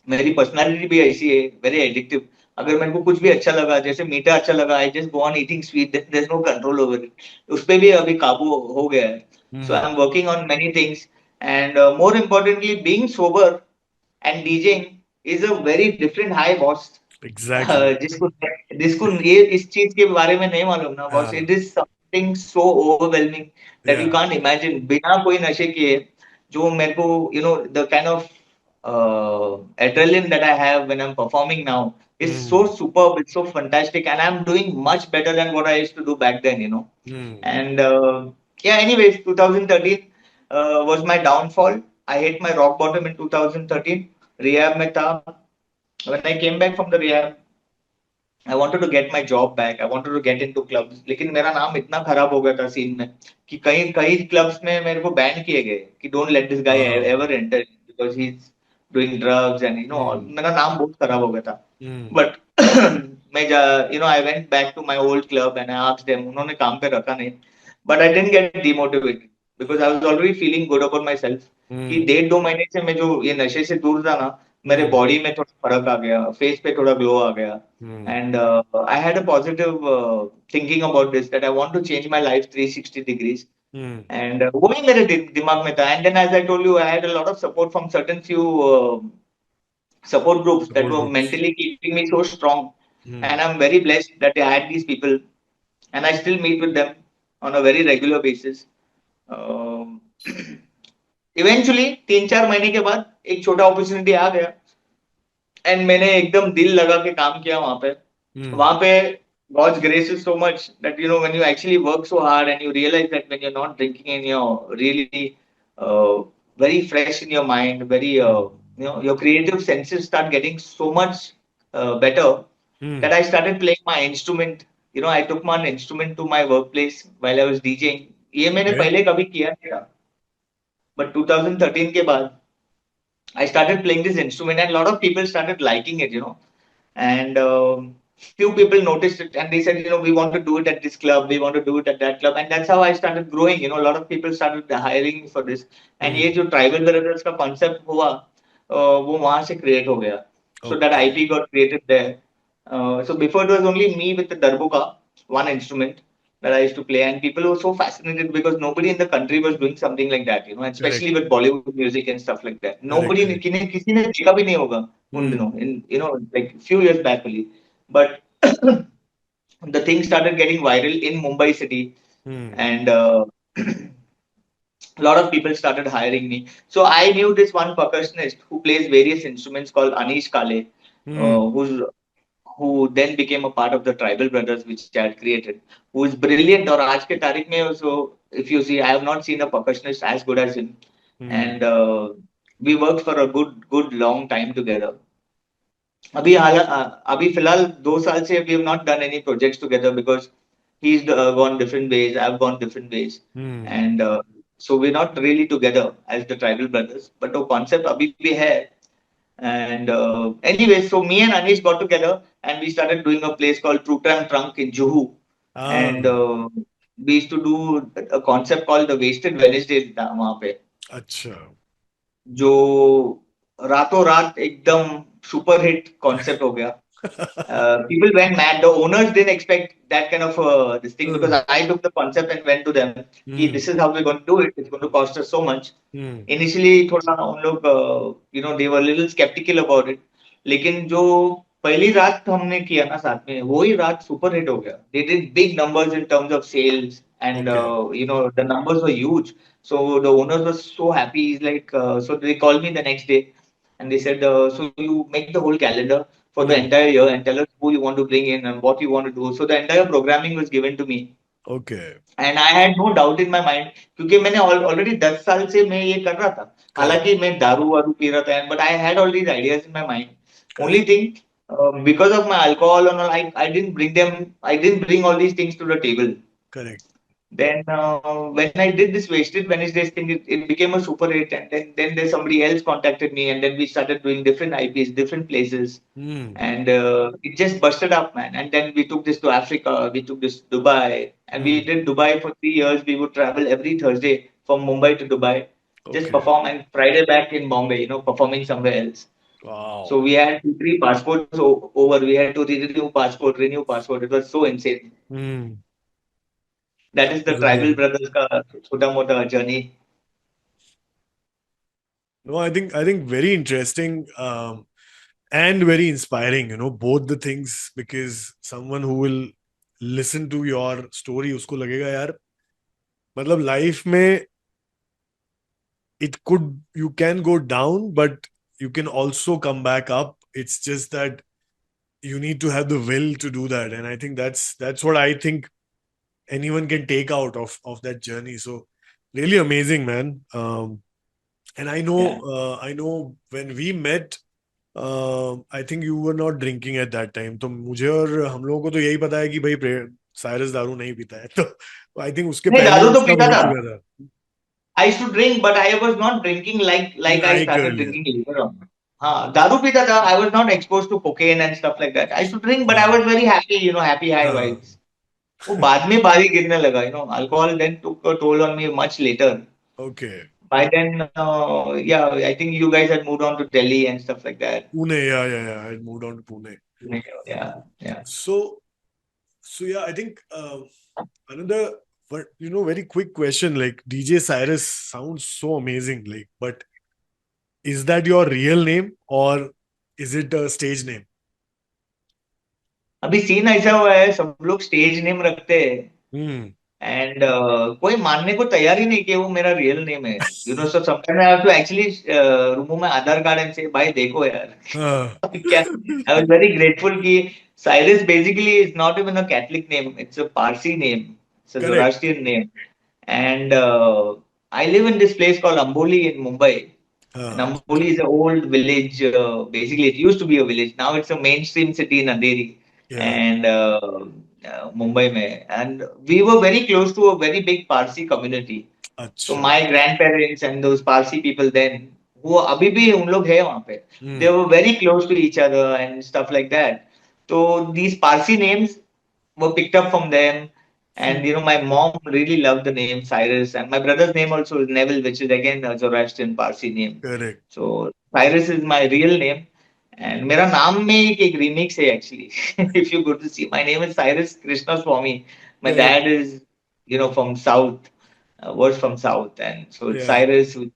मेरी पर्सनालिटी भी ऐसी है, वेरी एडिक्टिव. अगर मेरे को कुछ भी अच्छा लगा, जैसे मीठा अच्छा लगा, I just go on eating sweet. There is no control over it. उस पे भी अभी काबू हो गया है. So I Hmm. Am working on many things. And more importantly, being sober and DJing is a very different high boss. Exactly. जिसको जिसको ये इस चीज के बारे में नहीं मालूम ना boss, Yeah. It is something so overwhelming that you Yeah. Can't imagine. बिना कोई नशे किए जो मेरे को, the kind of adrenaline that I have when I'm performing now is so Hmm. superb, it's so fantastic, and I'm doing much better than what I used to do back then. Hmm. And yeah, anyways, 2013 was my downfall. I hit my rock bottom in 2013. Rehab mein tha. When I came back from the rehab, I wanted to get my job back. I wanted to get into clubs. लेकिन मेरा नाम इतना खराब हो गया था scene में कि कई कई क्लब्स में मेरे को बैन किए गए कि don't let this guy Wow. Ever enter because he is doing drugs and Hmm. मेरा नाम बहुत खराब हो गया था. Hmm. बट मैं I went back to my old club and I asked them. उन्होंने काम पे रखा नहीं. But I didn't get demotivated because I was already feeling good about myself कि Hmm. 1.5 2 महीने से मैं जो ये नशे से दूर था ना, मेरे Hmm. बॉडी में थोड़ा फर्क आ गया, फेस पे थोड़ा ग्लो आ गया. Hmm. And I had a positive thinking about this, that I want to change my life 360 degrees. Hmm. And वो भी मेरे दिमाग में था. And then as I told you, I had a lot of support from certain few support groups that Support were groups. mentally keeping me so strong. And Hmm. I'm very blessed that I had these people, and I still meet with them on a very regular basis. Um, Eventually 3 4 महीने के बाद एक छोटा opportunity आ गया, and मैंने एकदम दिल लगा के काम किया वहां पे. Hmm. वहां पे God's grace is so much that when you actually work so hard and you realize that when you're not drinking and you're really uh, very fresh in your mind, very Hmm. your creative senses start getting so much better, that Hmm. I started playing my instrument. I took my instrument to my workplace while I was DJing. ये मैंने Okay. पहले कभी किया नहीं था. But 2013 के बाद I started playing this instrument, and a lot of people started liking it. And few people noticed it, and they said, we want to do it at this club, we want to do it at that club, and that's how I started growing. A lot of people started hiring me for this, and ये Hmm. जो tribal brothers का concept हुआ, वो वहां से create हो गया. So that Okay. IP got created there. So before it was only me with the darbuka, one instrument. that I used to play, and people were so fascinated because nobody in the country was doing something like that, you know, and Correct. especially with Bollywood music and stuff like that. Correct. Nobody ने Correct. किसी ने देखा भी नहीं होगा उन Hmm. दिनों, in you know, like few years back only. But the thing started getting viral in Mumbai city, Hmm. and a lot of people started hiring me. So I knew this one percussionist who plays various instruments called Anish Kale, Hmm. who then became a part of the Tribal Brothers, which I had created, who is brilliant. Or आज के तारीख में also, if you see, I have not seen a percussionist as good as him, Hmm. and we worked for a good long time together. अभी फिलहाल 2 साल से we have not done any projects together because he's gone different ways, I've gone different ways, Hmm. and so we're not really together as the Tribal Brothers. But वो concept अभी भी है. And anyway, so me and Anish got together and we started doing a place called Trunk in Juhu. Ah. And we used to do a concept called the Wasted Wednesday वहाँ पे, अच्छा. जो रातों रात एकदम सुपर हिट कॉन्सेप्ट हो गया. People went mad. The owners didn't expect that kind of this thing because I took the concept and went to them. Ki, Hmm. this is how we're going to do it. It's going to cost us so much. Hmm. Initially, थोड़ा उन लोग you know, they were a little skeptical about it. लेकिन जो पहली रात हमने किया ना साथ में, वो ही रात सुपर हिट हो गया. They did big numbers in terms of sales, and Okay. you know, the numbers were huge. So the owners were so happy. He's like, so they called me the next day and they said, so you make the whole calendar for the Hmm. entire year and tell us who you want to bring in and what you want to do. So the entire programming was given to me. Okay. And I had no doubt in my mind क्योंकि मैंने already 10 साल से मैं ये कर रहा था. Correct. हालांकि मैं दारू वारू पी रहा था, but I had all these ideas in my mind. Only Correct. thing, because of my alcohol and all, I didn't bring them. I didn't bring all these things to the table. Correct. Then when I did this Wasted Wednesdays thing, it became a super hit, and then there's somebody else contacted me, and then we started doing different IPs, different places, Hmm. and it just busted up, man. And then we took this to Africa, we took this to Dubai, and we Hmm. did Dubai for 3 years. We would travel every Thursday from Mumbai to Dubai, just Okay. perform, and Friday back in Bombay, you know, performing somewhere else. So Wow. we had 2, 3 passports over. We had to renew passport. It was so insane. Hmm. That That is the was Tribal amazing. Brothers ka छोटा मोटा journey. No, I think very interesting, and very inspiring. Both the things, because someone who will listen to your story, उसको लगेगा यार, मतलब life में it could, you can go down, but you can also come back up. It's just that you need to have the will to do that, and I think that's what I think anyone can take out of that journey. So really amazing, man. And I know when we met, I think you were not drinking at that time. तो मुझे और हम लोगों को तो यही पता है कि भाई साइरस दारू नहीं पीता है. तो आई थिंक उसके नहीं, पहले दारू ही तो सब पीता हो था. चुका था. I used to drink, but I was not drinking like I like started earlier. drinking later on. हाँ, दारू पीता था. I was not exposed to cocaine and stuff like that. I used to drink, but I हाँ. was very happy, you know, happy high हाँ. vibes. वो बाद में बारी गिरने लगा, you know. Alcohol then took a toll on me much later. Okay. By then, yeah, I think you guys had moved on to Delhi and stuff like that. Pune, या I moved on to Pune. Yeah, yeah. So yeah, I think another, but very quick question, like DJ Cyrus sounds so amazing, like, but is that your real name or is it a stage name? अभी scene ऐसा हुआ है, सब लोग stage name रखते हैं. Hmm. And कोई मानने को तैयार ही नहीं कि वो मेरा रियल नेम है. You know, so sometime I have to actually remove my Aadhaar card and से भाई देखो यार. Uh, क्या, आई वाज वेरी ग्रेटफुल कि Cyrus basically is not even a Catholic name, it's a Parsi name, it's a correct. Zoroastrian name. And I live in this place called Amboli in Mumbai. And Amboli Okay. is an old village. Basically, it used to be a village. Now it's a mainstream city in Andheri Yeah. and Mumbai. Mein. And we were very close to a very big Parsi community. So अच्छा. my grandparents and those Parsi people then, वो अभी भी उन लोग हैं वहाँ पे. They Hmm. were very close to each other and stuff like that. So these Parsi names were picked up from them. And you know, my mom really loved the name Cyrus, and my brother's name also is Neville, which is again a Zoroastrian Parsi name. Correct. So Cyrus is my real name, and मेरा नाम में एक remix है actually. If you go to see, my name is Cyrus Krishna Swami. My dad is, from South, was from South, and so Yeah. Cyrus was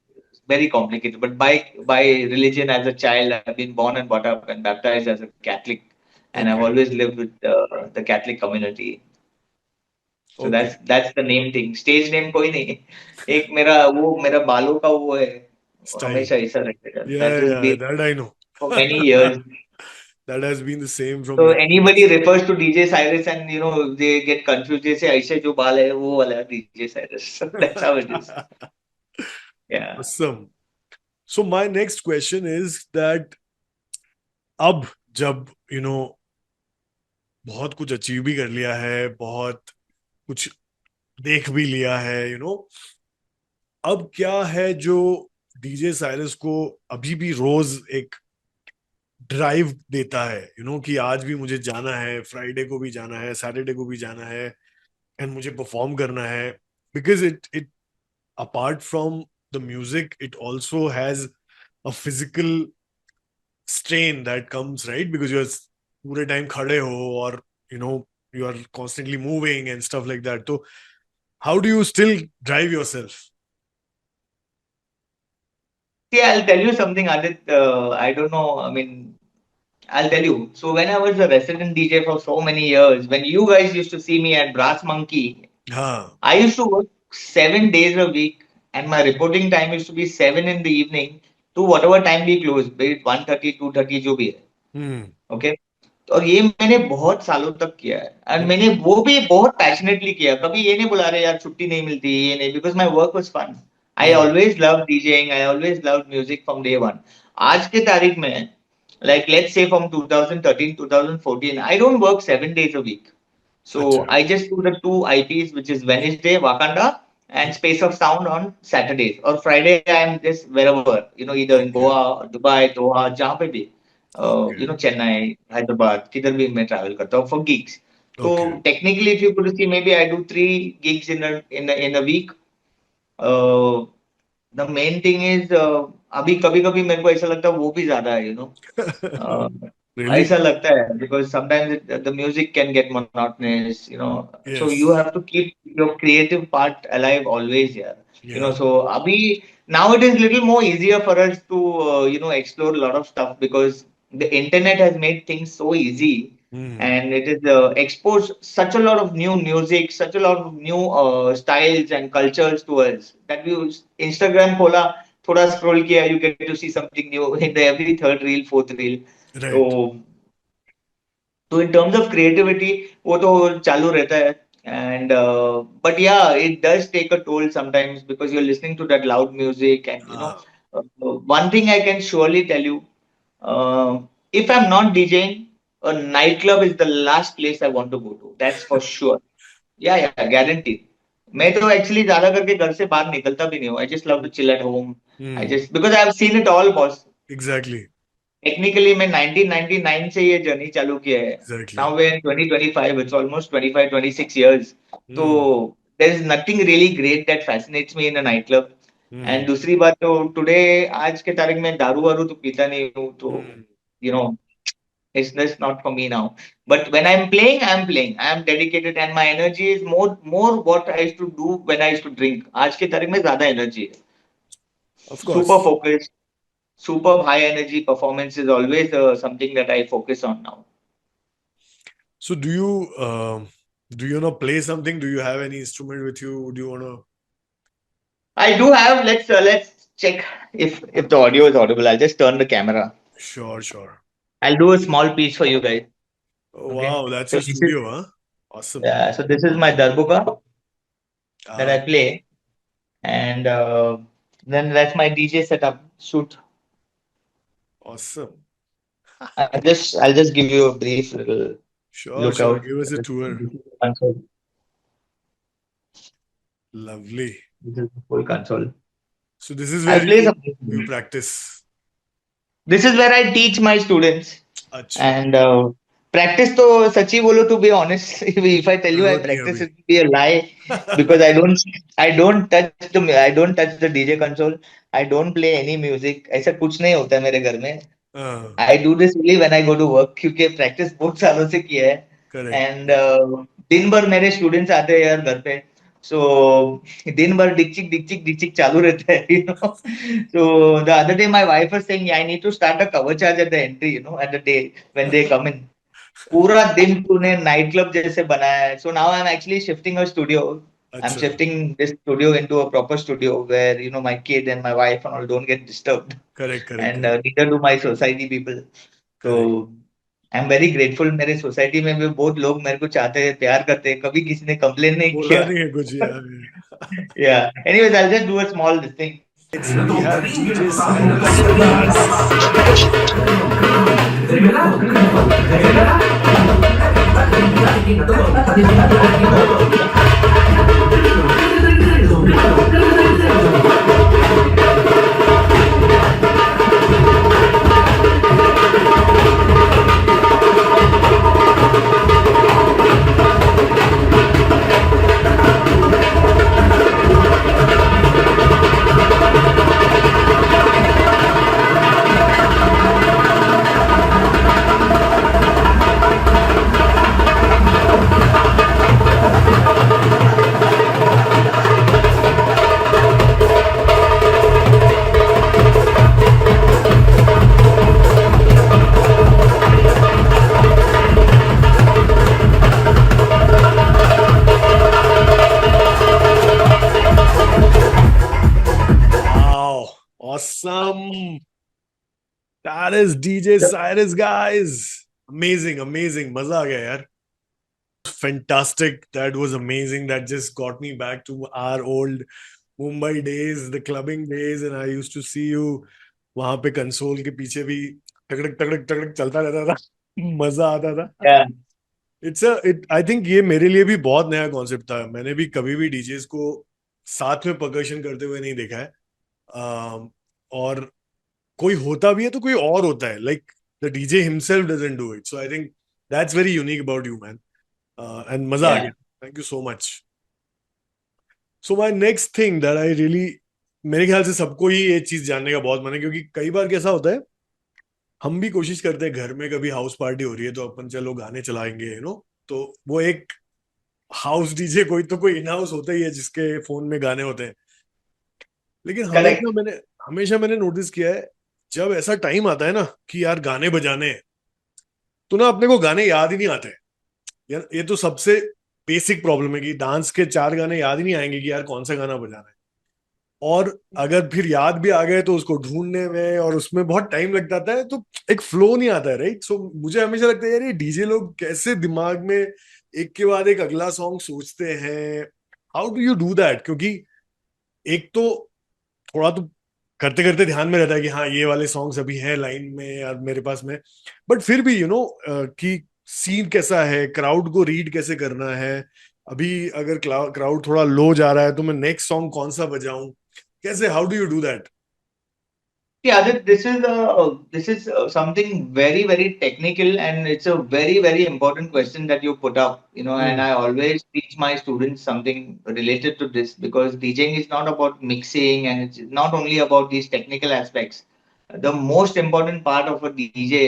very complicated. But by religion, as a child, I've been born and brought up and baptized as a Catholic, and I've Okay. always lived with the Catholic community. So Okay. that's the name thing. Stage name कोई नहीं. एक मेरा बालों का वो है. वो Style. हमेशा ऐसा रखेगा. Yeah, That yeah, has yeah, been that I know. for many years. That has been the same from So many anybody years. refers to DJ Cyrus and they get confused. They say ऐसे जो बाल है वो वाला DJ Cyrus. So that's how it is. Yeah. Awesome. So my next question is that अब जब बहुत कुछ अचीव भी कर लिया है, बहुत कुछ देख भी लिया है, अब क्या है जो डीजे साइरस को अभी भी रोज एक ड्राइव देता है, कि आज भी मुझे जाना है, फ्राइडे को भी जाना है, सैटरडे को भी जाना है, एंड मुझे परफॉर्म करना है, because it apart from the music, it also has a physical strain that comes, right? Because you're पूरे टाइम खड़े हो, और you know you are constantly moving and stuff like that. So how do you still drive yourself? See, I'll tell you something, Adit. I don't know. I mean, I'll tell you. So when I was a resident DJ for so many years, when you guys used to see me at Brass Monkey, हाँ. I used to work 7 days a week, and my reporting time used to be 7 in the evening to whatever time we close, be it 1:30, 2:30, जो भी है. Hmm. Okay. और ये मैंने बहुत सालों तक किया है एंड Hmm. मैंने वो भी बहुत पैशनेटली किया. कभी ये नहीं बुला रहे यार छुट्टी नहीं मिलती ये नहीं, because my work was fun. I Hmm. Always love DJing. I always love music from day one. आज के तारीख में like let's say from 2013 2014 I don't work 7 days a week. So अच्छा. I just do the two IPs, which is Wednesday, Wakanda, and Space of Sound on Saturdays. Or Friday, I am just wherever, either in Okay. Goa, Dubai, Doha, जहाँ पे भी, Okay. Chennai, Hyderabad, किधर भी मैं travel करता हूँ for gigs. Okay. So technically, if you could see, maybe I do 3 gigs in a week. Uh, the main thing is, अभी कभी कभी मेरे को ऐसा लगता है वो भी ज्यादा है, uh, Really? ऐसा लगता है because sometimes the music can get monotonous, so you Yes. have to keep your creative part alive always, yeah. Yeah. So abhi now it is little more easier for us to explore a lot of stuff because the internet has made things so easy, Hmm. and it is exposed such a lot of new music, such a lot of new styles and cultures to us that we Instagram खोला, थोड़ा scroll किया, you get to see something new in the every third reel, fourth reel. Right. So तो in terms of creativity वो तो चालू रहता है. And but yeah, it does take a toll sometimes because you're listening to that loud music, and Ah. one thing I can surely tell you, uh, if I'm not DJing, a nightclub is the last place I want to go to, that's for sure. Yeah, guaranteed. मैं तो actually ज्यादा करके घर से बाहर निकलता भी नहीं हूँ. I just love to chill at home. I Hmm. just because I've seen it all, boss. Exactly. Technically मैं 1999 से ये जर्नी चालू किया है. Exactly. Now we in 2025, it's almost 25 26 years. तो Hmm. There is nothing really great that fascinates me in a night club. And Hmm. दूसरी बात तो टुडे, आज के तारीख में दारू वारू तो पीता नहीं हूँ, तो Hmm. You know it's just not for me now. But when I'm playing, I am dedicated, and my energy is more what I used to do when I used to drink. आज के तारीख में ज्यादा energy है, Of super course. focused, superb high energy performance is always something that I focus on now. So do you want to play something? Do you have any instrument with you? Do you want to? I do have. Let's check if the audio is audible. I'll just turn the camera. Sure, sure. I'll do a small piece for you guys. Oh, Okay. wow, that's So your this is studio, huh? Awesome. so this is my darbuka that Ah, I play, and then that's my DJ setup. Shoot. awesome. I'll just give you a brief little Sure, look sure. out. Give us a tour. This is the console. Lovely. This is the full console. So this is I'll where play you some. you practice. This is where I teach my students. अच्छा. And practice to sachi bolo, to be honest, if I tell you I जरूरत नहीं practice, अभी. it will be a lie because I don't touch the DJ console. I don't play any music. ऐसा कुछ नहीं होता है मेरे घर में. हाँ, I do this only when I go to work क्योंकि practice बहुत सालों से किया है. correct. And दिन भर मेरे स्टूडेंट्स आते हैं यार घर पे. So दिन भर डिक चिक चालू रहता है, you know. So the other day my wife was saying, yeah, I need to start a cover charge at the entry, you know, at the day when they come in. पूरा दिन तूने night club जैसे बनाया है. So now I'm actually shifting a studio. I'm अच्छा. shifting this studio into a proper studio where, you know, my kid and my wife and all don't get disturbed, correct correct and correct neither do my society people. So correct. I'm very grateful. मेरे society में भी बहुत लोग मेरे को चाहते हैं, प्यार करते हैं, कभी किसी ने कंप्लेन नहीं बोला किया. नहीं है कुछ यार. Yeah. Anyways, I'll just do a small this thing. We have DJ Cyrus with us. Wow, awesome. That is DJ Cyrus, guys. Amazing, amazing. Maza aa gaya yaar. Fantastic. That was amazing. That just got me back to our old Mumbai days, the clubbing days, and I used to see you वहां पे console के पीछे भी टकड़क टकड़क टकड़क चलता रहता था. मजा आता था. Yeah. आई थिंक ये मेरे लिए भी बहुत नया कॉन्सेप्ट था. मैंने भी कभी भी डीजेस को साथ में परकशन करते हुए नहीं देखा है. और कोई होता भी है तो कोई और होता है. Like the DJ himself doesn't do it. So I think that's very unique about you man. And मजा आ Yeah. गया. Thank you so much. So my next thing that I really, मेरे ख्याल से सबको ही ये चीज जानने का बहुत मन है, क्योंकि कई बार कैसा होता है, हम भी कोशिश करते हैं घर में कभी हाउस पार्टी हो रही है तो अपन चलो गाने चलाएंगे, यू नो. तो वो एक हाउस डीजे कोई इन हाउस होता ही है जिसके फोन में गाने होते हैं. लेकिन Correct. हमेशा मैंने नोटिस किया है, जब ऐसा टाइम आता है ना कि यार गाने बजाने हैं, तो ना अपने को गाने याद ही नहीं आते. यार ये तो सबसे बेसिक प्रॉब्लम है कि डांस के 4 गाने याद ही नहीं आएंगे कि यार कौन सा गाना बजाना है. और अगर फिर याद भी आ गए तो उसको ढूंढने में और उसमें बहुत टाइम लग जाता है, तो एक फ्लो नहीं आता है, राइट. सो मुझे हमेशा लगता है यार ये डीजे लोग कैसे दिमाग में एक के बाद एक अगला सॉन्ग सोचते हैं. How do you do that? क्योंकि एक तो थोड़ा तो करते करते ध्यान में रहता है कि हाँ ये वाले सॉन्ग्स अभी हैं लाइन में यार मेरे पास में, बट फिर भी यू नो कि सीन कैसा है, क्राउड को रीड कैसे करना है. अभी अगर क्राउड थोड़ा लो जा रहा है तो मैं नेक्स्ट सॉन्ग कौन सा बजाऊं, कैसे, how do you do that? Yeah, this is something very technical, and it's a very important question that you put up. You know, and hmm. I always teach my students something related to this, because DJing is not about mixing, and it's not only about these technical aspects. The most important part of a DJ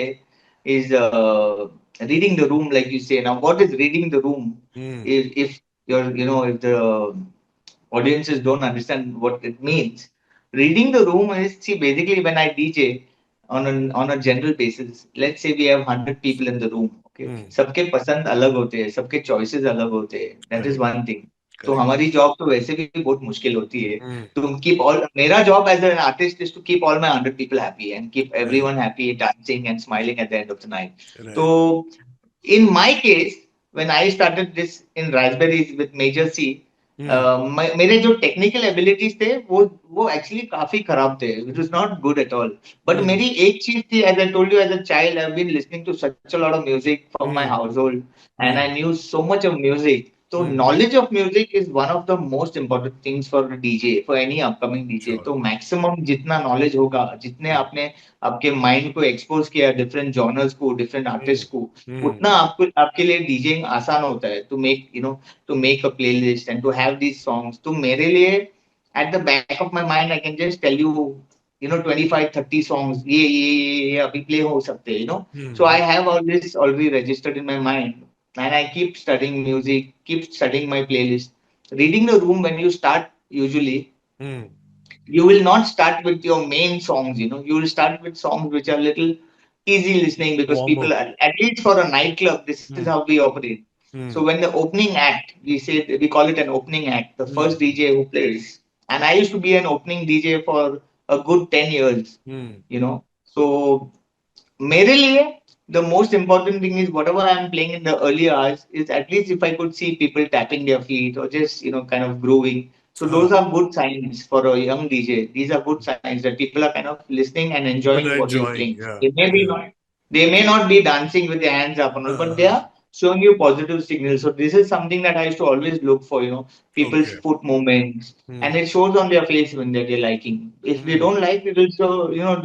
is reading the room, like you say. Now, what is reading the room? Hmm. If you're, you know, if the audiences don't understand what it means. Reading the room is, see, basically when I DJ on a general basis, let's say we have 100 people in the room. Okay, हम्म. सबके पसंद अलग होते हैं, सबके choices अलग होते हैं. That is correct one thing. तो करेक्ट. हमारी जॉब तो वैसे भी बहुत मुश्किल होती है. हम्म. तो keep all, मेरा job as an artist is to keep all my 100 people happy and keep right everyone happy, dancing and smiling at the end of the night. Right. So in my case, when I started this in Raspberries with Major C, हम्म. मेरे जो technical abilities थे वो actually काफी खराब थे. It was not good at all. But hmm. मेरी एक चीज थी, as I told you, as a child I have been listening to such a lot of music from my hmm. Household, and I hmm. Knew so much of music. तो hmm. Knowledge of music is one of the most important things for DJ, for any upcoming DJ. Sure. तो maximum जितना knowledge होगा, जितने हम्म. आपने आपके mind को expose किया different genres को, डिफरेंट हम्म. आर्टिस्ट को, हम्म. उतना आपको आपके लिए डीजेइंग आसान होता है. To make, you know, to make a playlist and to have these songs. तो मेरे लिए at the back of my mind I can just tell you, you know, 25-30 songs ये अभी play हो सकते हैं, you know. So I hmm. have all this already registered in my mind. and I keep studying music, keep studying my playlist. Reading the room, when you start, usually Hmm. you will not start with your main songs. You will start with songs which are little easy listening, because Warm people up. are, at least for a nightclub, this is how Hmm. we operate. So Hmm. when the opening act, we call it an opening act, the Hmm. first DJ who plays, and I used to be an opening DJ for a good 10 years, Hmm. so मेरे लिए the most important thing is whatever I'm playing in the early hours is at least if I could see people tapping their feet or just kind of grooving. So those Ah, are good signs for a young DJ. These are good signs that people are kind of listening and people enjoying are what you're enjoying. playing. Yeah. Yeah. They may not be dancing with their hands up and all, but they Uh, are showing you positive signals. So this is something that I used to always look for, people's okay. foot movements, and Hmm. it shows on their face when they're liking. If they Hmm. don't like, it will show,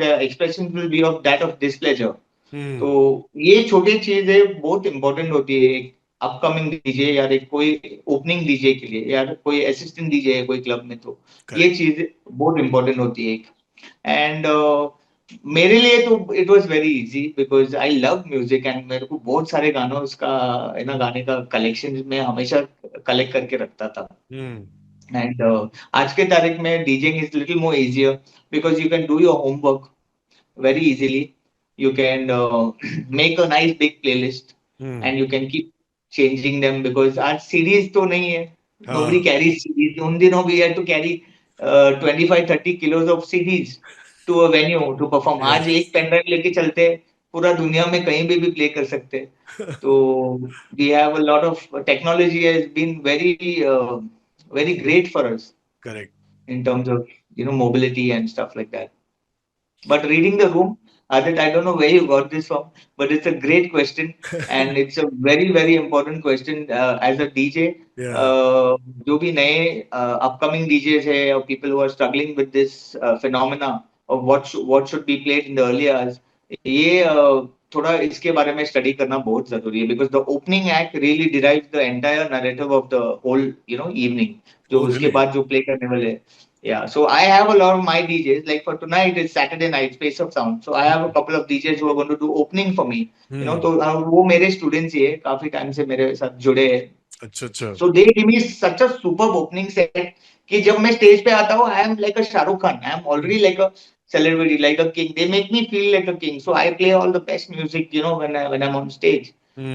their expressions will be of that of displeasure. तो Hmm. ये छोटी चीजें बहुत important होती है एक upcoming DJ या एक कोई ओपनिंग डीजे के लिए, या कोई असिस्टेंट डीजे है कोई क्लब में, तो ये Correct. चीज बहुत इंपॉर्टेंट होती है एक. एंड मेरे लिए तो it was very easy because I love music, and मेरे को बहुत सारे गानों उसका गाने का कलेक्शन में हमेशा कलेक्ट करके रखता था. Hmm. एंड आज के तारीख में डीजिंग is little more easier because you can do your homework very easily. You can make a nice big playlist, Hmm. and you can keep changing them because आज series तो नहीं है. Nobody हाँ. carries CDs. उन दिनों we had to carry 25-30 kilos of CDs to a venue to perform. आज एक Yes. Pen drive लेके चलते हैं, पूरा दुनिया में कहीं भी प्ले कर सकते हैं. तो we have a lot of technology has been very great for us Correct. in terms of mobility and stuff like that. But reading the room, Adit, I don't know where you got this from, but it's a great question, and it's a very very important question. As a DJ, Yeah. जो भी नए upcoming DJs है or people who are struggling with this phenomena of what should be played in the early hours, ये थोड़ा इसके बारे में study करना बहुत जरूरी है, because the opening act really derives the entire narrative of the whole evening. जो Oh, उसके really? बाद जो प्ले करने वाले हैं. Yeah, so I have a lot of my DJs. Like for tonight, it's Saturday night, Space of Sound. So I have a Hmm. couple of DJs who are going to do opening for me. Hmm. तो वो मेरे students ही है, काफी time से मेरे साथ जुड़े हैं. अच्छा अच्छा. So they give me such a superb opening set कि जब मैं स्टेज पे आता हूँ, I am like a Shahrukh Khan. I am already like a celebrity, like a king. They make me feel like a king. So I play all the best music, when I'm on stage.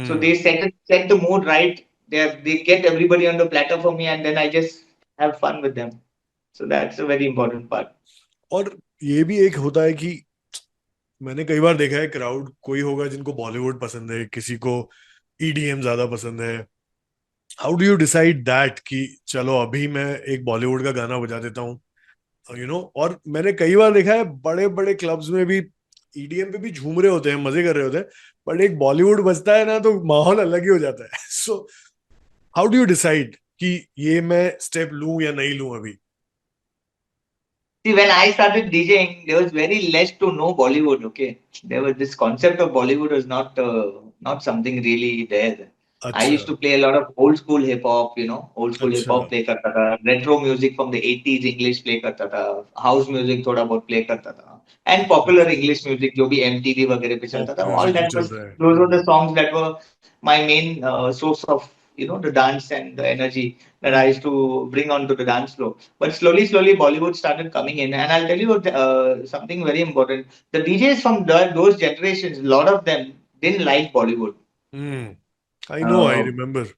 So they Hmm. set the mood right. They get everybody on the platter for me, and then I just have fun with them. So that's a very important part. और ये भी एक होता है कि मैंने कई बार देखा है क्राउड कोई होगा जिनको बॉलीवुड पसंद है, किसी को ईडीएम ज्यादा पसंद है. How do you decide that कि चलो अभी मैं एक बॉलीवुड का गाना बजा देता हूँ, और मैंने कई बार देखा है बड़े बड़े क्लब्स में भी ईडीएम पे भी झूम रहे होते हैं, मजे कर रहे होते हैं, बट एक बॉलीवुड बजता है ना तो माहौल अलग ही हो जाता है. So how do you decide कि ये मैं स्टेप लूं या नहीं लूं अभी? See, when I started DJing, there was very less to know Bollywood. Okay, there was this concept of Bollywood was not something really there. I अच्छा. used to play a lot of old school hip hop, old school hip अच्छा. hop play करता था, retro music from the 80s English play करता था, house music थोड़ा बहुत play करता था, and अच्छा popular अच्छा. English music जो भी MTV वगैरह पे चलता पॉप था, all म्यूजिक जो that चल was रहा है. those were the songs that were my main source of the dance and the energy that I used to bring onto the dance floor. But slowly, Bollywood started coming in, and I'll tell you something very important. The DJs from those generations, a lot of them didn't like Bollywood. Hmm. I know, I Uh, remember.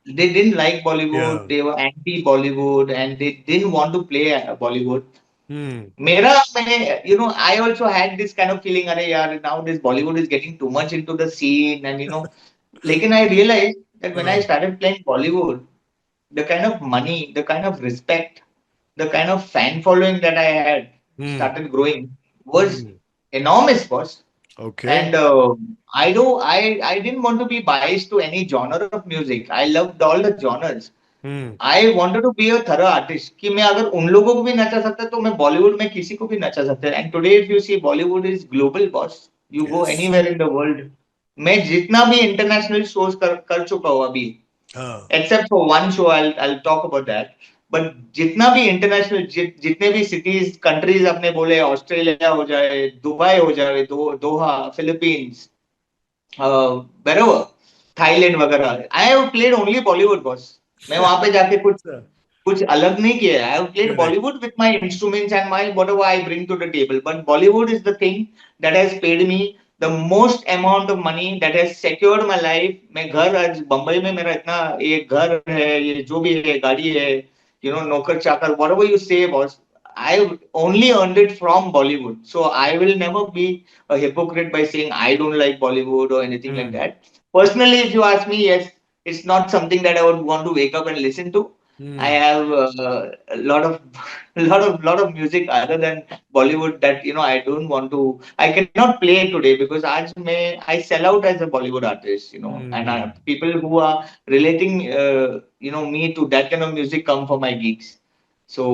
they didn't like Bollywood. या. They were anti-Bollywood, and they didn't want to play Bollywood. हम्म. मेरा मैं I also had this kind of feeling, अरे यार, now this Bollywood is getting too much into the scene, and लेकिन I realized that when I हाँ. started playing Bollywood, the kind of money, the kind of respect, the kind of fan following that I had hmm. started growing was hmm. enormous, boss. Okay. And I didn't want to be biased to any genre of music. I loved all the genres. Hmm. I wanted to be a thorough artist कि मैं अगर उन लोगों को भी नचा सकता तो मैं बॉलीवुड में किसी को भी नचा सकता. And today if you see Bollywood is global, boss. You go yes. anywhere in the world. मैं जितना भी इंटरनेशनल शोज कर चुका हूँ अभी, हाँ. except for one show, I'll talk about that. But जितना भी इंटरनेशनल जितने भी सिटीज कंट्रीज अपने बोले, ऑस्ट्रेलिया हो जाए, दुबई हो जाए, दोहा, फिलीपींस, wherever, थाईलैंड वगैरह. I have played only Bollywood boss. मैं वहां पे जाके कुछ अलग नहीं किया. I have played Correct. Bollywood with my instruments and my whatever I bring to the table. But Bollywood is the thing that has paid me the most amount of money, that has secured my life. मैं घर आज बंबई में मेरा इतना ये घर है, ये जो भी है, गाड़ी है, नौकर चाकर, whatever you say, boss, I only earned it from Bollywood. So I will never be a hypocrite by saying I don't like Bollywood or anything like Hmm. that. Personally, if you ask me, yes, it's not something that I would want to wake up and listen to. I Hmm. have a lot of lot of music other than Bollywood that I don't want to. I cannot play today because I sell out as a Bollywood artist, and Hmm. people who are relating me to that kind of music come for my gigs. So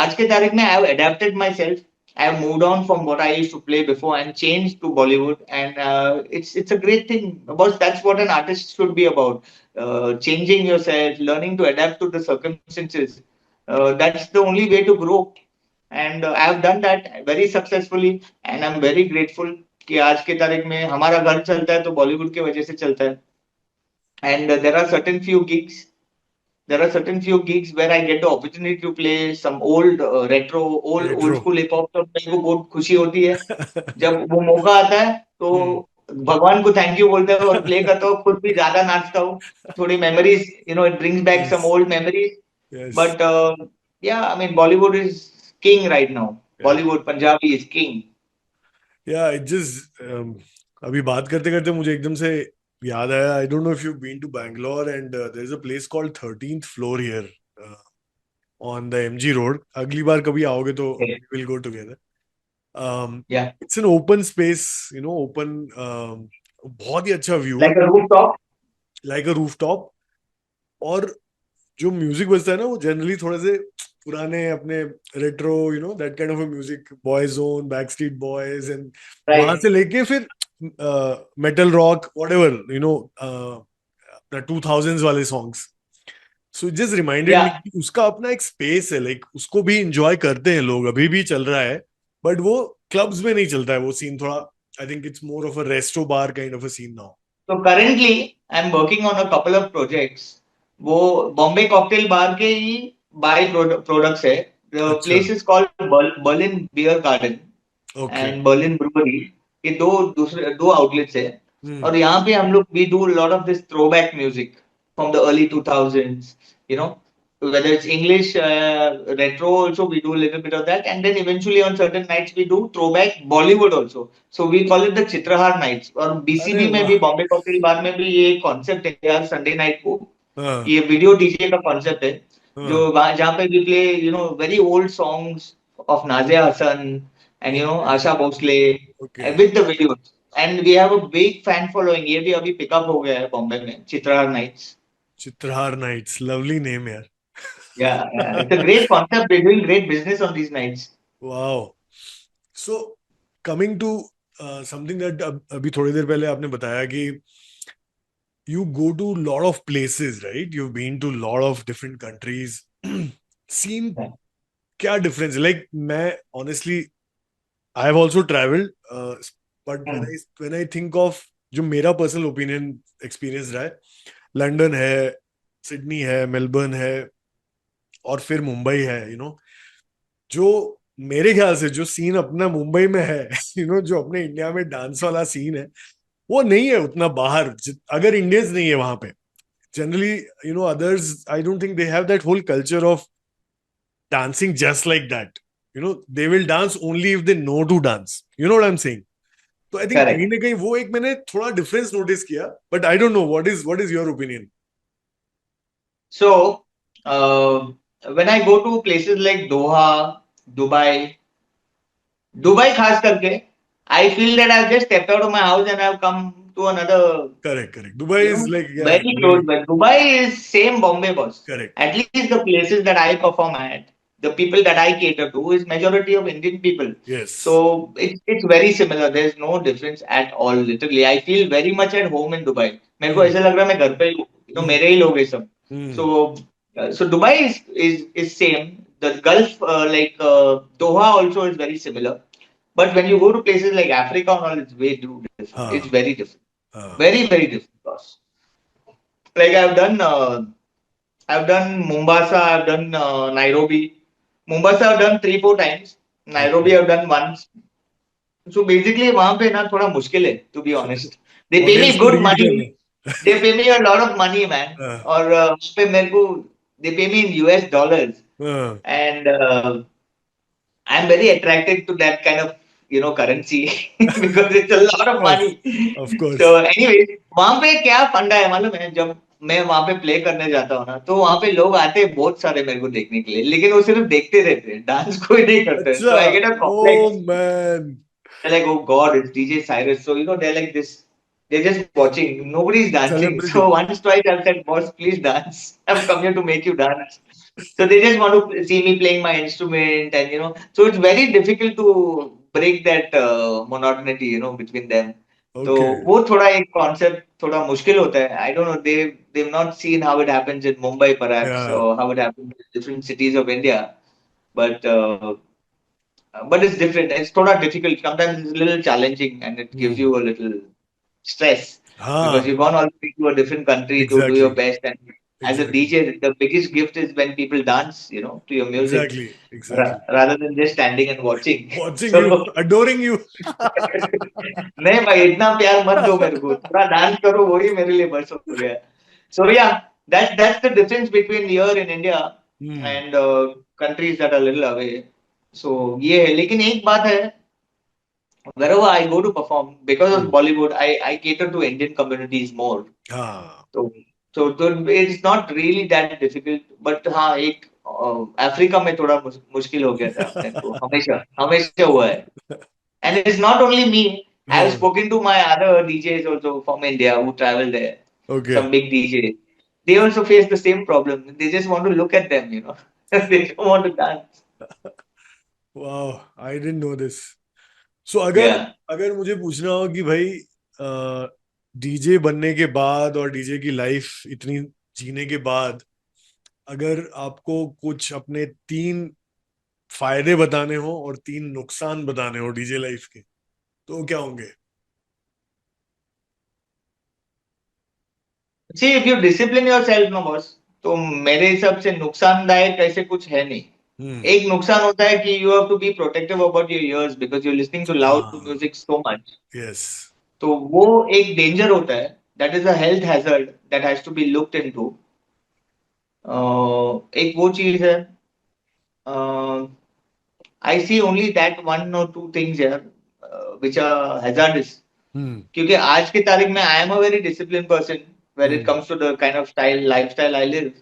आज के तारीख में I have adapted myself. I have moved on from what I used to play before and changed to Bollywood, and it's a great thing. Because that's what an artist should be about: changing yourself, learning to adapt to the circumstances. That's the only way to grow, and I have done that very successfully, and I'm very grateful कि आज के तारीख में हमारा घर चलता है तो बॉलीवुड की वजह से चलता है. And there are certain few gigs where I get the opportunity to play some old retro, old Retro. school hip hop. तो मेरे को बहुत खुशी होती है जब वो मौका आता है. तो Hmm. भगवान को थैंक यू बोलते हैं और प्ले करता हूँ, खुद भी ज्यादा नाचता हूँ. थोड़ी memories, it brings back some Yes. old memories. Yes. But yeah, I mean, Bollywood is king right now. Yeah. Bollywood Punjabi is king. Yeah. It just अभी बात करते करते मुझे एकदम से याद आया. I don't know if you've been to Bangalore, and there's a place called 13th floor here uh, on the MG Road. अगली बार कभी आओगे तो Okay. we will go together. Yeah, It's an open space, open. बहुत ही अच्छा view है, like a rooftop. like a rooftop. और जो music बजता है ना, वो जनरली थोड़े से पुराने अपने retro, that kind of music, boys zone, back street boys, and वहां Right. से लेके फिर मेटल रॉक, वॉट एवर, अपना 2000s वाले songs. So just reminded me Yeah. कि उसका अपना एक स्पेस है, लाइक उसको भी इंजॉय करते हैं लोग, अभी भी चल रहा है. बट वो क्लब्स में नहीं चलता है वो सीन, थोड़ा I think it's more of a resto bar kind of a scene now. So currently, I'm working on a couple of projects. वो बॉम्बे कॉकटेल बार के ही बाय प्रोडक्ट्स है. The अच्छा. place is called Berlin Beer Garden okay. and Berlin Brewery. ये दो outlets है. हम्म. और यहाँ पे हम लोग we do a lot of this throwback music from the early 2000s. You know, whether it's English retro also, we do a little bit of that, and then eventually on certain nights we do throwback Bollywood also. So we call it the Chitrahaar nights. और अरे BCB में वाह. भी, Bombay cocktail बार में भी ये concept है यार. संडे नाइट को हाँ. ये वीडियो डीजे का कॉन्सेप्ट है, जो हाँ. जहाँ पे we play very old songs of Nazia Hassan and okay. Asha Bhosle okay. With the videos. And we have a big fan following. ये भी अभी पिकअप हो गया है बॉम्बे में, Chitrahaar nights. Chitrahaar nights, lovely name यार. Yeah, it's a great concept. They're doing great business on these nights. Wow. So coming to something that अभी थोड़ी देर पहले आपने बताया कि you go to lot of places, right? You've been to lot of different countries. Seen Yeah. क्या difference है? Like मैं honestly, I have also traveled, but Hmm. when I think of जो मेरा personal opinion experience रहा है, London है, Sydney है, Melbourne है, और फिर मुंबई है, जो मेरे ख्याल से जो सीन अपना मुंबई में है, जो अपने इंडिया में डांस वाला सीन है, वो नहीं है उतना बाहर. अगर इंडियंस नहीं है वहां पे, generally, others, I don't think they have that whole culture of dancing just like that. They will dance only if they know to dance. You know what I'm saying? So I think कहीं Correct. ना कहीं वो एक मैंने थोड़ा difference notice किया. But I don't know what is your opinion. So, uh, when I go to places like Doha, Dubai, Dubai खास करके, I feel that I've just stepped out of my house and I've come to another, correct. Dubai is like, या very very close by. Dubai is same Bombay, boss. Correct. At least the places that I perform at, the people that I cater to is majority of Indian people. Yes. So it's very similar. There's no difference at all. Literally, I feel very much at home in Dubai. मेरे को ऐसा लग रहा है मैं घर पे ही हूँ. मेरे ही लोग हैं सब. So so Dubai is same. The Gulf, Doha also is very similar. But when you go to places like Africa and all, it's way too different. It's हाँ. very different. हाँ. Very, very different, boss. Like I've done Mombasa, I've done Nairobi. Mombasa I've done 3 4 times. Nairobi Okay. I've done once. So basically वहां पे ना थोड़ा मुश्किल है to be honest. They pay me audience को good read money. करना। They pay me a lot of money, man. हाँ, और वहाँ पे मेरे को they pay me in US dollars हाँ, and I'm very attracted to that kind of currency because it's a lot of of money. Of course. So anyway, वहां पे क्या फंडा है मालूम है? जब मैं वहां पे प्ले करने जाता हूँ ना तो वहां पे लोग आते हैं बहुत सारे मेरे को देखने के लिए, लेकिन वो सिर्फ देखते रहते हैं, डांस कोई नहीं करते, अच्छा। so I get a O complex. Man. They're like, oh God, it's DJ Cyrus. So, they're like this. They're just watching. Nobody's dancing. Celebrity. So once, twice, I've said, boss, please dance. I've come here to make you dance. So they just want to see me playing my instrument, and so it's very difficult to break that monotony, between them. तो okay. वो थोड़ा एक concept थोड़ा मुश्किल होता है. I don't know, they've not seen how it happens in Mumbai perhaps, या। or how it happens in different cities of India, but it's different. It's thoda difficult. Sometimes it's a little challenging and it gives you a little stress because हाँ, you've gone all the way to a different country to do your exactly, best. And as a exactly, DJ, the biggest gift is when people dance, to your music exactly, exactly. rather than just standing and watching. Watching you, So, adoring you. नहीं भाई इतना प्यार मत दो मेरे को, थोड़ा dance करो वही मेरे लिए बस हो गया. So yeah, that's the difference between here in India hmm. and countries that are a little away. So ये है, लेकिन एक बात है, wherever I go to perform, because of Bollywood, I cater to Indian communities more. हाँ। So it's not really that difficult. But हाँ एक Africa में थोड़ा मुश्किल हो गया था मेरे को, हमेशा हमेशा हुआ है. And it's not only me. I've हाँ। spoken to my other DJs also from India who travel there. Okay. Some big DJs. They also face the same problem. They just want to look at them. They don't want to dance. वाह, I didn't know this. सो अगर Yeah. अगर मुझे पूछना हो कि भाई DJ बनने के बाद और डीजे की लाइफ इतनी जीने के बाद, अगर आपको कुछ अपने 3 फायदे बताने हो और 3 नुकसान बताने हो डीजे लाइफ के, तो वो क्या होंगे? See, if you discipline yourself, no boss, तो मेरे हिसाब से नुकसानदायक ऐसे कुछ है नहीं. हम्म। एक नुकसान होता है कि you have to be protective about your ears because you're listening to loud हाँ। music so much. यस। तो वो एक डेंजर होता है. That is a health hazard that has to be looked into. एक वो चीज है. I see only that one or two things here which are hazardous. हम्म। क्योंकि आज की तारीख में I am a very disciplined person when it hmm. comes to the kind of lifestyle I live.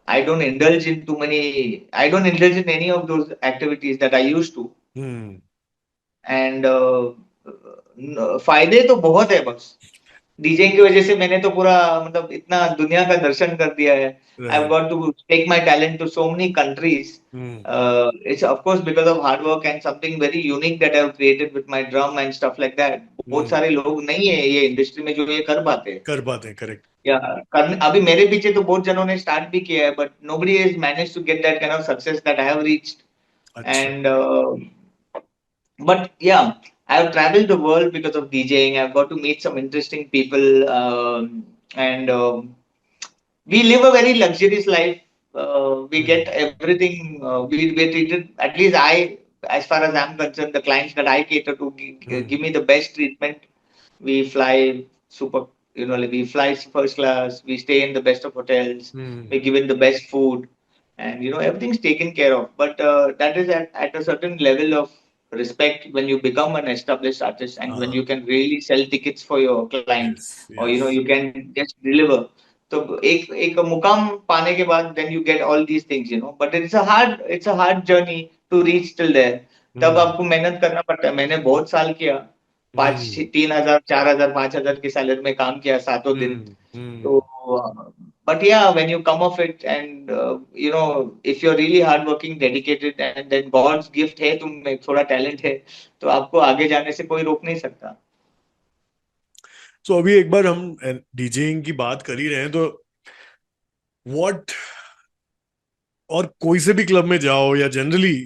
I don't indulge in too many. I don't indulge in any of those activities that I used to. Hmm. And फायदे तो बहुत है बस. DJing की वजह से मैंने तो पूरा मतलब इतना दुनिया का दर्शन कर दिया है. I've right. got to take my talent to so many countries. Hmm. It's of course because of hard work and something very unique that I've created with my drum and stuff like that. बहुत हम्म। सारे लोग नहीं है ये industry में जो ये कर पाते हैं. कर पाते हैं, करेक्ट। या अभी मेरे पीछे तो बहुत जनों ने स्टार्ट भी किया है, but nobody has managed to get that kind of success that I have reached. अच्छा। And but yeah, I've traveled the world because of DJing. I've got to meet some interesting people, and we live a very luxurious life. We get hmm. everything. We treated, at least I, as far as I'm concerned, the clients that I cater to hmm. give me the best treatment. We fly super, like we fly first class. We stay in the best of hotels. Hmm. We're given the best food, and everything's taken care of. But that is at a certain level of respect when you become an established artist and when हाँ। you can really sell tickets for your client, yes, or yes. you can just deliver. तो एक एक मुकाम पाने के बाद then you get all these things, but it's a hard journey to reach till there. तब हम्म। आपको मेहनत करना पड़ता है. मैंने बहुत साल किया. हम्म। 3,000 4,000 5,000 की सैलरी में काम किया सातों दिन. हम्म। तो but yeah, when you come off it and if you're really hardworking, dedicated, and then God's gift है तुम में थोड़ा टैलेंट है, तो आपको आगे जाने से कोई रोक नहीं सकता. सो अभी एक बार हम डीजेइंग की बात कर ही रहे हैं, तो व्हाट, और कोई से भी क्लब में जाओ या जनरली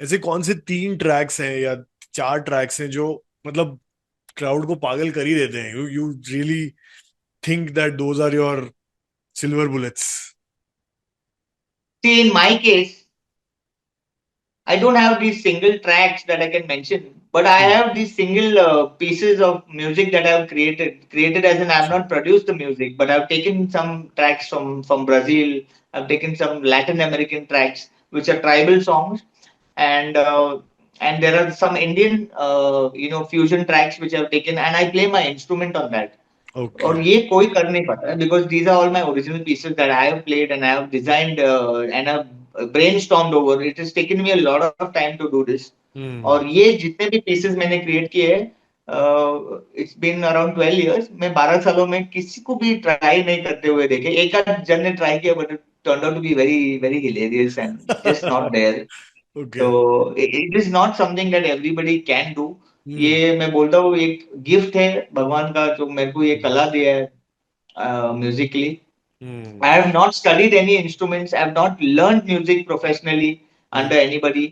ऐसे कौन से 3 ट्रैक्स हैं या 4 ट्रैक्स हैं जो मतलब क्राउड को पागल कर ही देते हैं, you you really think that those are your silver bullets? See, in my case, I don't have these single tracks that I can mention, but I Hmm. have these single pieces of music that I've created. Created as in I've Acha. not produced the music, but I've taken some tracks from Brazil. I've taken some Latin American tracks, which are tribal songs, and uh, and there are some Indian fusion tracks which I've taken, and I play my instrument on that. और Okay. ये कोई कर नहीं पाता है because these are all my original pieces that I have played and I have designed and I've brainstormed over. It has taken me a lot of time to do this. Hmm. और ये जितने भी pieces मैंने create किए हैं it's been around 12 years. मैं 12 सालों में किसी को भी try नहीं करते हुए देखे. एक आध जन ने try किया but it turned out to be very very hilarious and just not there. Okay. तो it is not something that everybody can do. Hmm. ये मैं बोलता हूँ एक गिफ्ट है भगवान का जो मेरे को ये कला दिया है musically. I Hmm. have not studied any instruments. I have not learned music professionally Hmm. under anybody.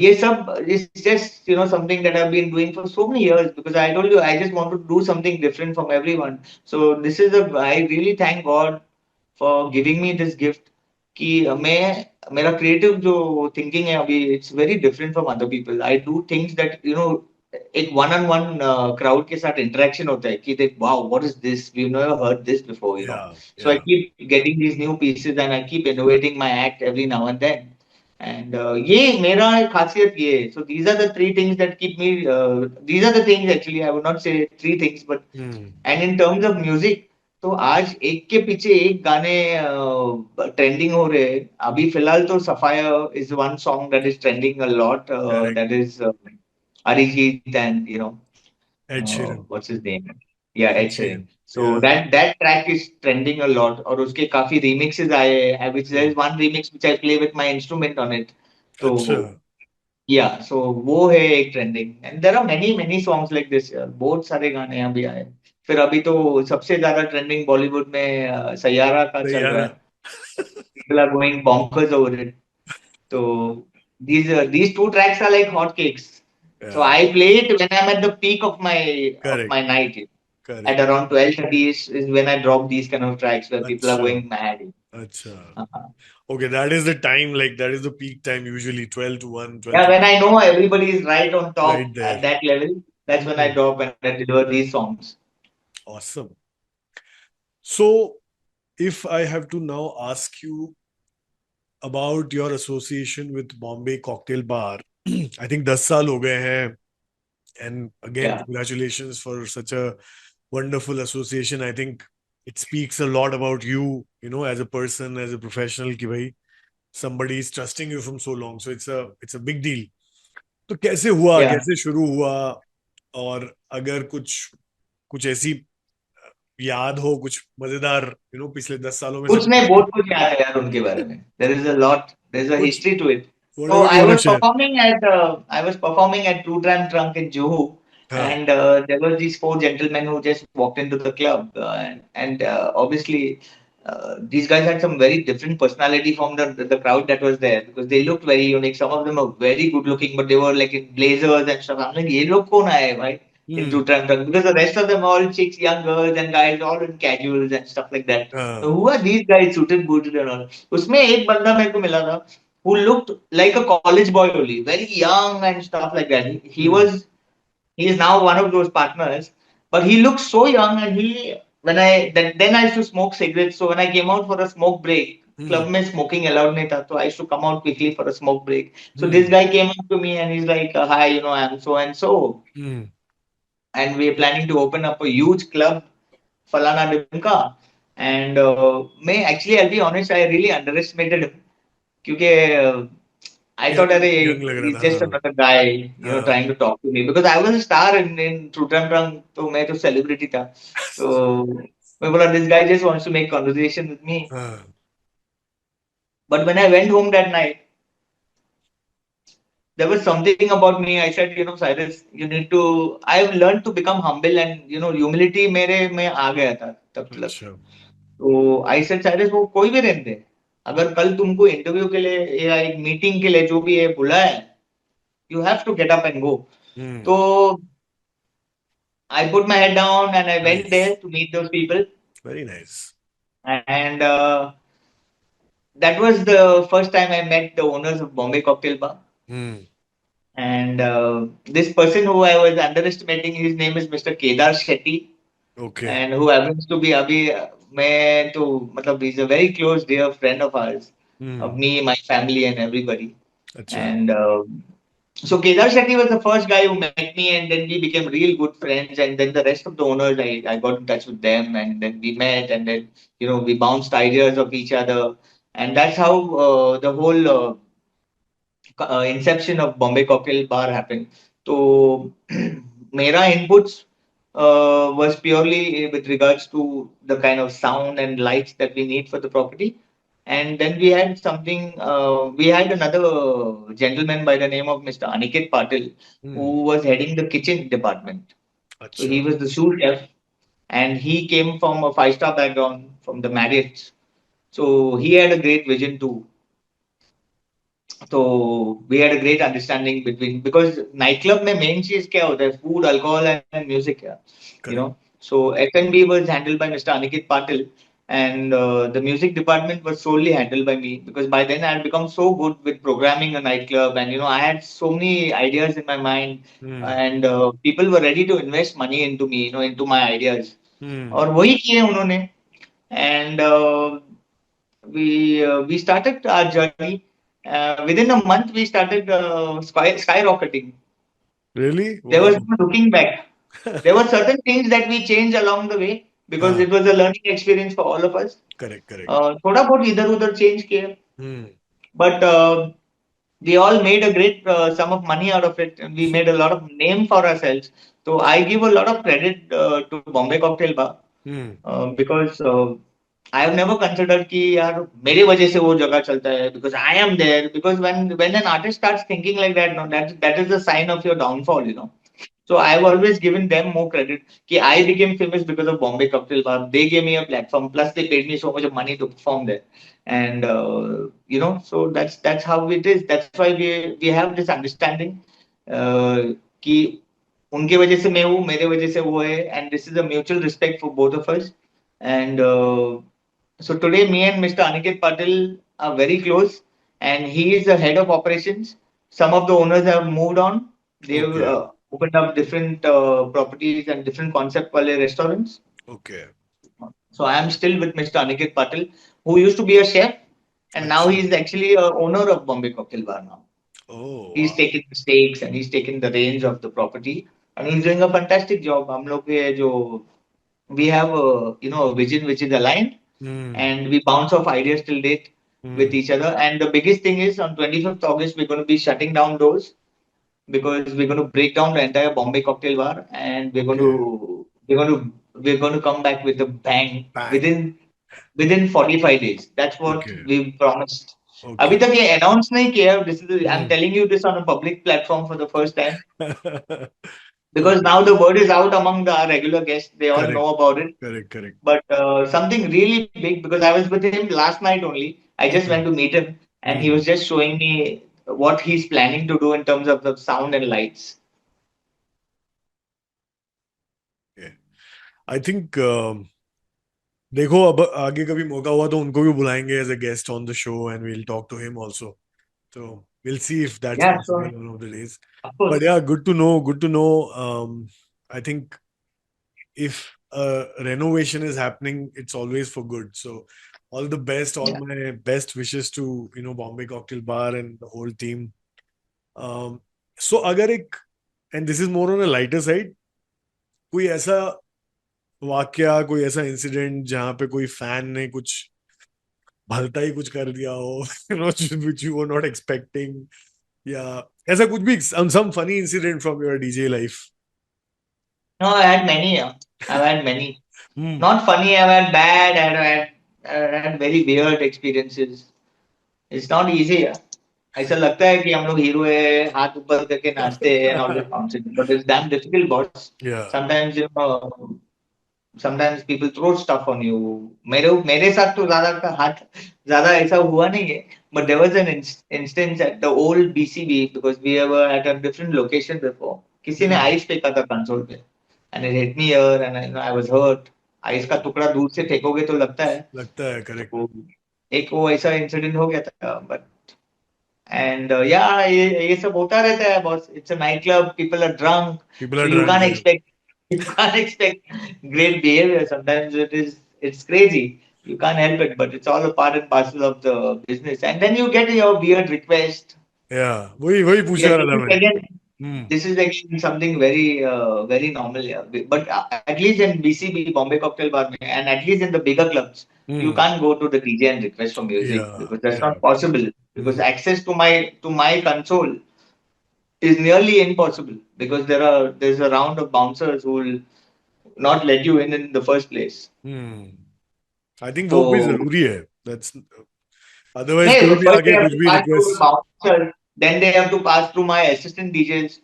ये सब is just something that I've been doing for so many years because I told you I just want to do something different from everyone. So this is a I really thank God for giving me this gift कि मैं मेरा creative जो thinking है अभी it's very different from other people. I do things that एक one on one crowd के साथ interaction होता है कि देख wow what is this we never heard this before Yeah. so I Yeah. keep getting these new pieces and I keep innovating my act every now and then and ये मेरा खासियत ये है so these are the three things that keep me these are the things actually I would not say three things but Hmm. and in terms of music तो आज एक के पीछे एक गाने ट्रेंडिंग हो रहे हैं अभी फिलहाल तो sapphire is one song that is trending a lot Correct. That is Arijit and Ed Sheeran. what's his name? Yeah, Ed Ed Sheeran. Sheeran. So Yeah. that track is trending a lot. और उसके काफी remixes आए हैं, which there Hmm. is one remix which I play with my instrument on it. अच्छा. तो yeah, so वो है एक trending. And there are many songs like this यार. बहुत सारे गाने अभी आए. फिर अभी तो सबसे ज्यादा ट्रेंडिंग बॉलीवुड में सैयारा का चल रहा तैयारा. है. People are going bonkers over it. So these two tracks are like hotcakes. So Yeah. I play it when I'm at the peak of my Correct. night. At Correct. around 12:30 is when I drop these kind of tracks where people are अच्छा. going mad. अच्छा. Uh-huh. Okay, that is the time, like that is the peak time usually 12 to 1, 12 Yeah, to when I know everybody is right on right top there. at that level, that's when I Hmm. drop and I deliver these songs. Awesome. So, if I have to now ask you about your association with Bombay Cocktail Bar, I think 10 साल हो गए हैं. And again, Yeah, congratulations for such a wonderful association. I think it speaks a lot about you, as a person, as a professional, कि भाई somebody is trusting you from so long. So it's a big deal. तो कैसे हुआ, yeah. कैसे शुरू हुआ, और अगर कुछ कुछ ऐसी याद हो, कुछ मजेदार, पिछले 10 सालों में से कुछ नहीं बहुत कुछ याद है यार उनके बारे में. There is a lot. There is a कुछ, history to it. So whatever you want to share. I was performing at Two Tram Trunk in Juhu, हाँ. and there were these four gentlemen who just walked into the club, and obviously these guys had some very different personality from the crowd that was there because they looked very unique. Some of them are very good looking, but they were like in blazers and stuff. I'm like, ये लोग कौन आए भाई? In hmm. Two Tram Trunk because the rest of them are all chicks, young girls and guys all in casuals and stuff like that. So हाँ. who are these guys suited, booted and all? उसमें एक बंदा मेरे को मिला था who looked like a college boy only, very young and stuff like that. Hmm. He is now one of those partners, but he looks so young and he when I then I used to smoke cigarettes. So when I came out for a smoke break, hmm. club में smoking allowed नहीं था, so I used to come out quickly for a smoke break. So this hmm. guy came up to me and he's like, "Hi, I'm so and so, hmm. and we're planning to open up a huge club, Falana Dimka." And may actually, I'll be honest, I really underestimated him. क्योंकि I thought young अरे young लग रहा he's था. just हाँ. another guy, हाँ. trying to talk to me because I was a star in True Trump Run, तो मैं तो celebrity था. तो मैं बोला this guy just wants to make conversation with me. हाँ. But when I went home that night, there was something about me. I said, Cyrus, you need to. I've learned to become humble and humility मेरे में आ गया था तब तक. अच्छा. तो I said, Cyrus वो कोई भी रहने दे. अगर कल तुमको इंटरव्यू के लिए या एक मीटिंग के लिए जो भी है बुलाया है, you have to get up and go. Hmm. So I put my head down and I went nice. there to meet those people. Very nice. And that was the first time I met the owners of Bombay Cocktail Bar. Hmm. And this person who I was underestimating, his name is Mr. Kedar Shetty, Okay. and who happens to be Abhi. मैं तो मतलब he's a very close dear friend of ours, of Hmm. me, my family, and everybody. Acha. And so Kedar Shetty was the first guy who met me, and then we became real good friends. And then the rest of the owners, I got in touch with them, and then we met, and then we bounced ideas of each other, and that's how the whole inception of Bombay Cocktail Bar happened. So, Mera inputs was purely with regards to the kind of sound and lights that we need for the property. And then we had another gentleman by the name of Mr. Aniket Patil, Hmm. who was heading the kitchen department. So he Acha. was the sous chef, and he came from a five-star background from the Marriott. So he had a great vision too. So we had a great understanding between, because nightclub में main चीज क्या होता है, food, alcohol and music, yeah. you know. Correct. So F&B was handled by Mr. Aniket Patil, and the music department was solely handled by me, because by then I had become so good with programming a nightclub, and I had so many ideas in my mind, Hmm. and people were ready to invest money into me, into my ideas. Hmm. और वही किए उन्होंने. And we started our journey. Within a month, we started skyrocketing. Really? There Wow. was no looking back. There were certain things that we changed along the way, because Ah, it was a learning experience for all of us. correct, correct. थोड़ा बहुत इधर उधर change किए, Hmm. but we all made a great sum of money out of it, and we made a lot of name for ourselves. So I give a lot of credit to Bombay Cocktail Bar, Hmm. because I have never considered कि यार मेरे वजह से वो जगह चलता है, because I am there. Because when an artist starts thinking like that, no, that is the sign of your downfall. So I've always given them more credit. Ki I became famous because of Bombay Cocktail Bar. They gave me a platform. Plus, they paid me so much of money to perform there. And so that's how it is. That's why we have this understanding कि उनके वजह से मैं हूँ, मेरे वजह से वो है, and this is a mutual respect for both of us. And so today, me and Mr. Aniket Patil are very close, and he is the head of operations. Some of the owners have moved on. They've Okay. opened up different properties and different concept wale restaurants. Okay. So I am still with Mr. Aniket Patil, who used to be a chef, and now Acha. he's actually a owner of Bombay Cocktail Bar now. Oh, He's wow. taken the stakes and he's taken the reins of the property, and he's doing a fantastic job. हम लोग के जो we have a vision which is aligned, Hmm. and we bounce off ideas till date with Hmm. each other. And the biggest thing is on 25th August, we're going to be shutting down doors, because we're going to break down the entire Bombay Cocktail Bar, and Okay. we're going to come back with a bang Bang. within 45 days. That's what Okay. we promised. अभी Okay. तक ये announce नहीं किया. I'm Hmm. telling you this on a public platform for the first time, because Okay. now the word is out among our regular guests. They all Correct. know about it. Correct. Correct. But something really big, because I was with him last night only. I just went Hmm. to meet him, and he Hmm. was just showing me what he's planning to do in terms of the sound and lights. Okay. I think देखो अब आगे कभी मौका हुआ तो उनको भी बुलाएंगे as a guest on the show and we'll talk to him also. So we'll see if that's Yeah, possible sure. one of the days. Of But course. yeah, good to know. Good to know. I think if a renovation is happening, it's always for good. So all the best, all Yeah. my best wishes to Bombay Cocktail Bar and the whole team. So अगर एक and this is more on a lighter side, कोई ऐसा वाकया कोई ऐसा incident जहां पे कोई फैन ने कुछ भलता ही कुछ कर दिया हो which you were not expecting या ऐसा कुछ भी some funny incident from your DJ life. No, I had many. I've had many. Hmm. Not funny. I've had bad. I've had very weird experiences. It's not easy. ऐसा लगता है कि हम लोग हीरो है, हाथ ऊपर करके नाचते हैं and always bouncing. But it's damn difficult, boss. Yeah. Sometimes sometimes people throw stuff on you. मेरे साथ तो ज्यादा ऐसा हुआ नहीं है. But there was an instance at the old BCB, because we were at a different location before. किसी ने Hmm. आइस फेंका था कंसोल पे, and it hit me here, and I was hurt. Ice का टुकड़ा दूर से फेंकोगे तो लगता है। लगता है, करेक्ट. तो एक वो ऐसा इंसिडेंट हो गया था, बट एंड या ये सब होता रहता है boss, it's a night club, people are drunk, People so are you drunk. Can't Yeah. Expect, you can't expect great behavior. Sometimes it's crazy. You can't help it, but it's all a part and parcel of the business. And then you get your weird request. Yeah. वही पूछ Yeah, रहा this था is मैं. again, Hmm. this is again something very very normal. Yeah. But at least in BCB, Bombay Cocktail Bar, and at least in the bigger clubs, you Hmm. can't go to the DJ and request for music Yeah. because that's Yeah. not possible. Because Hmm. access to my console is nearly impossible because there's a round of bouncers who will not let you in the first place. Hmm. I think वो भी So जरूरी है. That's otherwise hey, कोई भी first they आके have कुछ to भी pass through the request. bouncer, then they have to pass through my assistant DJs.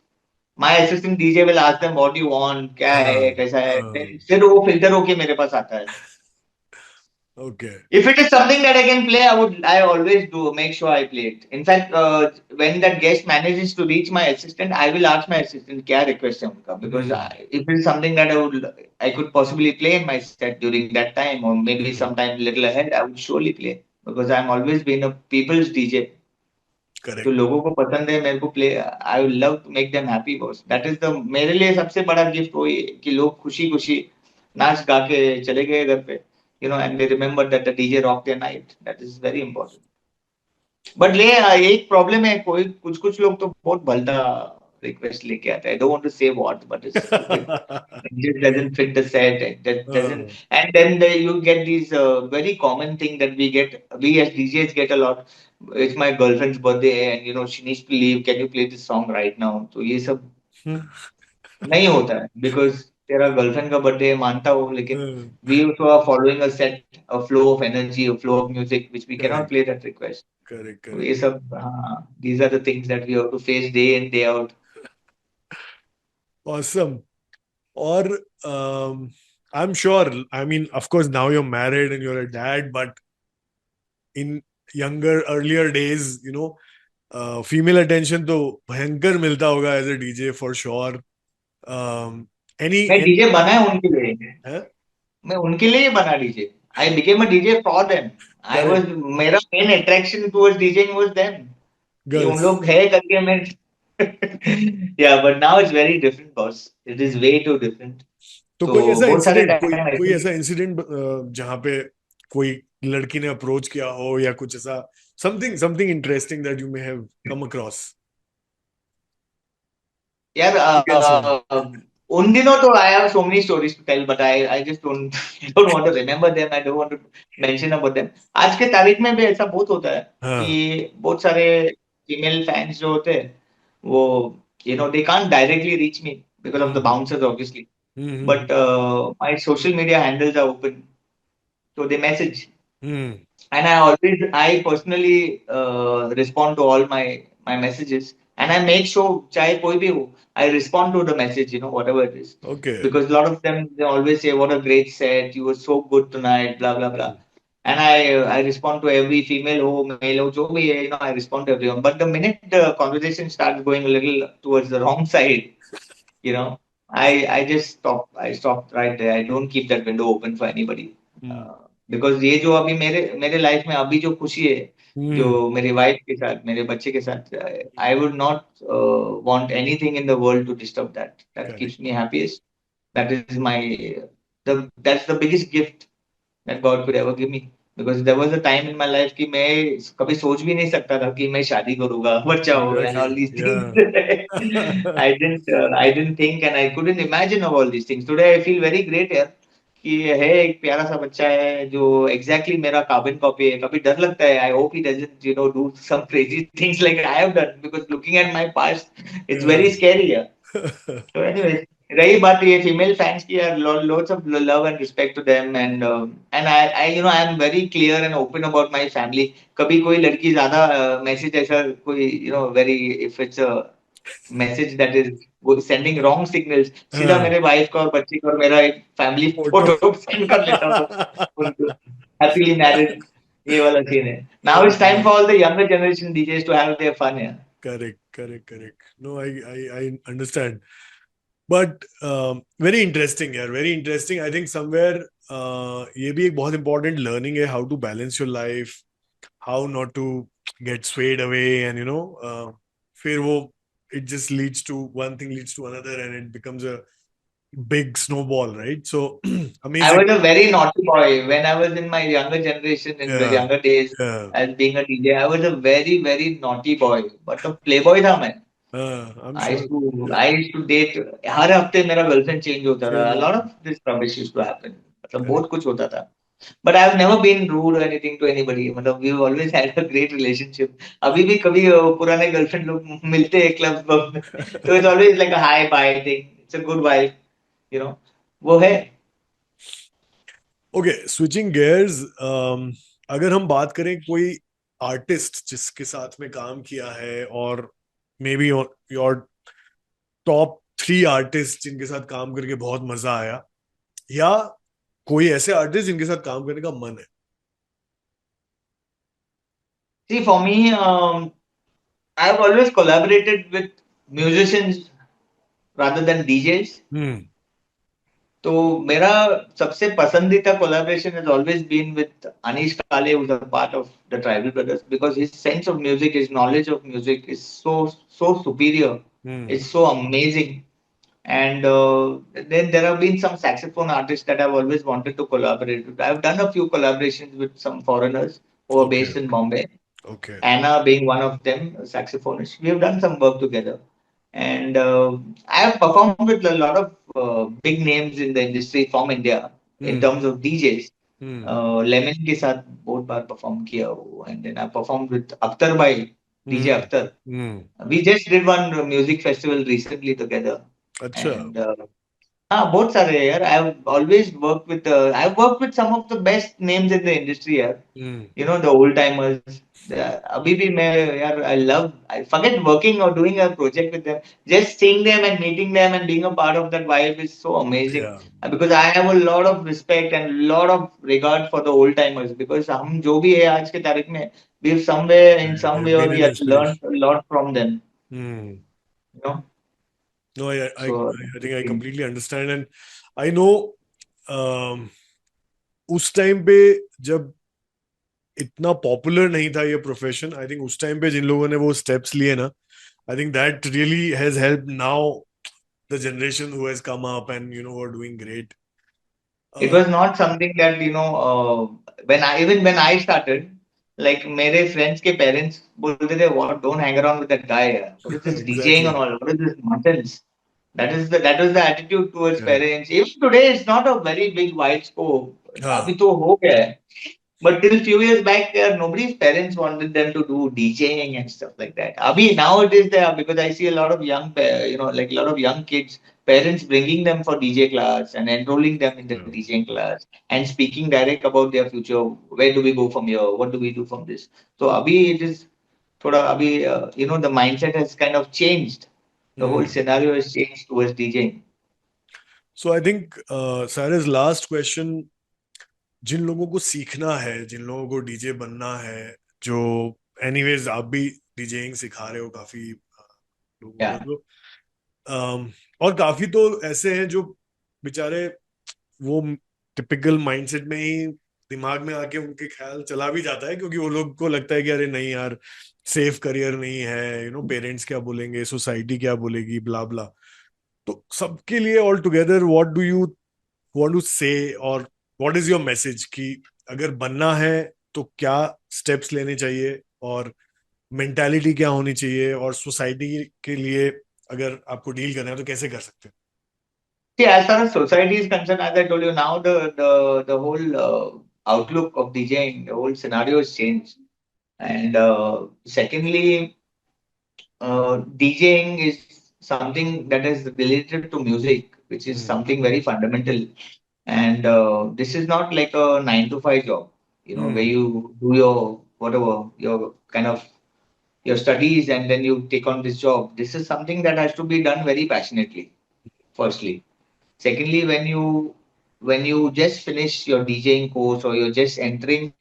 My assistant DJ will ask them what do you want, क्या है, हाँ. कैसा है, हाँ. फिर वो filter होके मेरे पास आता है. Okay. If it is something that I can play, I always do make sure I play it. In fact, when that guest manages to reach my assistant, I will ask my assistant क्या request है उनका, because Hmm. if it's something that I could possibly play in my set during that time, or maybe Hmm. sometime little ahead, I would surely play because I'm always been a people's DJ. जो Correct. लोगों को पसंद है मेरे को play, I will love to make them happy boss, that is the मेरे लिए सबसे बड़ा गिफ्ट वही है कि लोग खुशी खुशी नाच गा के चले गए घर पे, you know, and they remember that the DJ rock their night, that is very important. But ले एक प्रॉब्लम है, कोई कुछ कुछ लोग तो बहुत भलता रिक्वेस्ट लेके आता है, आई डोंट वांट टू से what but it's stupid, it just doesn't fit the set, it just doesn't. हाँ. And then you get these very common thing that we as DJs get a lot. It's my girlfriend's birthday and you know she needs to leave, can you play this song right now? तो ये सब नहीं होता है because तेरा girlfriend का birthday मानता हो, लेकिन हाँ. we also are following a set, a flow of energy, a flow of music which we cannot Correct. play that request. Correct. तो ये Correct. सब हाँ, these are the things that we have to face day in day out. Awesome. Or I'm sure. I mean, of course, now you're married and you're a dad, but in younger, earlier days, female attention तो भयंकर मिलता होगा as a DJ for sure. मैं Any DJ बना है उनके लिए, huh? मैं उनके लिए ही बना DJ. I became a DJ for them. I Correct. Was, मेरा main attraction towards DJing was them, कि उन Girls. लोग है करके मैं या but now it's very different boss, it is way too different. तो तो कोई ऐसा बहुत सारे इंसिडेंट कोई टाइम कोई ऐसे. ऐसा इंसिडेंट जहाँ पे कोई लड़की ने अप्रोच किया हो या कुछ ऐसा something something interesting that you may have come across यार यू कैन शेयर. उन दिनों तो I have so many stories to tell, but I just don't want to remember them, I don't want to mention about them. आज के तारीख में भी ऐसा बहुत होता है कि हाँ. बहुत सारे फीमेल फैंस जो होते हैं वो, you know, they can't directly reach me because of the hmm. bouncers obviously, hmm. but my social media handles are open, so they message. Hmm. And I personally respond to all my messages, and I make sure चाहे कोई भी हो, I respond to the message, you know, whatever it is, okay. because a lot of them they always say what a great set, you were so good tonight, blah blah blah. And I respond to every female हो male हो जो भी है, you know, I respond to everyone. But the minute the conversation starts going a little towards the wrong side, you know, I just stop right there. I don't keep that window open for anybody. Hmm. Because ये जो अभी मेरे मेरे life में अभी जो खुशी है, जो हम्म. मेरी वाइफ के साथ, मेरे बच्चे के साथ, I would not want anything in the world to disturb that. That correct. Keeps me happiest. That is my, that's the biggest gift that God could ever give me. Because there was a time in my life कि मैं कभी सोच भी नहीं सकता था कि मैं शादी करूंगा, बच्चा होगा and एग्जैक्टली. all these या. things. I didn't think and I couldn't imagine of all these things. Today I feel very great यार कि है एक प्यारा सा बच्चा है जो exactly मेरा कार्बन कॉपी है. कभी डर लगता है, I hope he doesn't, you know, do some crazy things like I have done, because looking at my past, it's या. very scary. Yeah. So anyway, रही बात ये फीमेल फैंस की, यार loads of love and respect to them, and I you know I am very clear and open about my family. कभी कोई लड़की ज्यादा मैसेज ऐसा कोई, you know, very, if it's a message that is sending wrong signals, सीधा हाँ. मेरे wife का और बच्चे का और मेरा एक फैमिली फोटो. फोटो सेंड कर लेता हूँ उनको, हैप्पीली मैरिड, ये वाला सीन है. Now it's time for all the younger generation DJs to have their fun. Yeah. Correct, correct, correct. No, I understand. But very interesting, yeah, very interesting. I think somewhere ये भी एक बहुत important learning है, how to balance your life, how not to get swayed away and फिर वो it just leads to one thing leads to another and it becomes a big snowball, right? So I amazing. was a very naughty boy when I was in my younger generation, in the Yeah, younger days, yeah. as being a DJ. I was a very, very naughty boy. But a playboy था मैं. I'm I used sure. to Yeah. I used to date. हर हफ्ते मेरा girlfriend change होता था. Change A it. lot of this rubbish used to happen. मतलब Correct. बहुत कुछ होता था. But I've never been rude or anything to anybody. मतलब we've always had a great relationship. अभी भी कभी पुराने गर्लफ्रेंड लोग मिलते हैं क्लब में, तो it's always like a hi bye thing. It's a good vibe, you know. वो है. ओके, स्विचिंग गियर्स, अगर हम बात करें कोई आर्टिस्ट जिसके साथ में काम किया है, और may be your top 3 artist जिनके साथ काम करके बहुत मजा आया, या कोई ऐसे आर्टिस्ट जिनके साथ काम करने का मन है. See, for me, I've always collaborated with musicians rather than DJs. हम्म. तो मेरा सबसे पसंदीदा collaboration has always been with Anish Kale, who's a part of the Tribal Brothers, because his sense of music, his knowledge of music is so superior. Hmm. It's so amazing. And then there have been some saxophone artists that I've always wanted to collaborate with. I've done a few collaborations with some foreigners who are okay. based in Bombay. Okay. Anna being one of them, a saxophonist. We have done some work together. And I have performed with a lot of big names in the industry from India in hmm. terms of DJs. Hmm. Lemon के साथ बहुत बार perform किया वो, and then I performed with Akhtar bhai, DJ hmm. Akhtar. Hmm. We just did one music festival recently together, अच्छा. and हाँ बहुत सारे हैं यार. I've worked with some of the best names in the industry यार. हम्म. You know, the old timers. अभी भी मैं यार, I forget working or doing a project with them. Just seeing them and meeting them and being a part of that vibe is so amazing. Yeah. Because I have a lot of respect and lot of regard for the old timers, because हम जो भी है आज के तारीख में, we've somewhere in some They've way or been the an other learned inspiration. a lot from them. Hmm. You know, No, so I think I completely understand, and I know um, उस time पे जब इतना popular नहीं था ये profession, I think उस time पे जिन लोगों ने वो स्टेप्स लिए ना, I think that really has help now the generation who has come up and are doing great. it was not something that, when I started, like मेरे friends के parents बोलते थे, what, don't hang around with that guy, यार. What is this DJing and exactly. all? What is this nonsense? That was the attitude towards Yeah. parents. Even today, it's not a very big wide scope. हाँ. अभी तो हो गया है. But till few years back, nobody's parents wanted them to do DJing and stuff like that. Abhi, now it is there, because I see a lot of like a lot of young kids, parents bringing them for DJ class and enrolling them in the Yeah. DJing class and speaking direct about their future. Where do we go from here? What do we do from this? So Abhi, it is thoda Abhi, the mindset has kind of changed. The whole Hmm. scenario has changed towards DJing. So I think Cyrus, last question, जिन लोगों को सीखना है, जिन लोगों को DJ बनना है, जो anyways आप भी डीजेइंग सिखा रहे हो काफी लोगों को, Yeah. तो और काफी तो ऐसे हैं जो बेचारे वो टिपिकल माइंडसेट में ही दिमाग में आके उनके ख्याल चला भी जाता है, क्योंकि वो लोग को लगता है कि अरे नहीं यार, सेफ करियर नहीं है, पेरेंट्स क्या बोलेंगे, सोसाइटी क्या बोलेगी, ब्ला ब्ला. तो सबके लिए all together what do you want to say, और व्हाट इज योर मैसेज कि अगर बनना है तो क्या स्टेप्स लेने चाहिए, और मेंटालिटी क्या होनी चाहिए, और सोसाइटी के लिए अगर आपको डील करना है तो कैसे कर सकते See, as far as society is concerned, as I told you, now the whole outlook of DJing, the whole scenario has changed. And secondly, DJing is something that is related to music, which is हैं? something very fundamental. And this is not like a 9 to 5 job, where hmm. you do your whatever, your kind of your studies, and then you take on this job. This is something that has to be done very passionately, firstly. Secondly, when you just finish your DJing course or you're just entering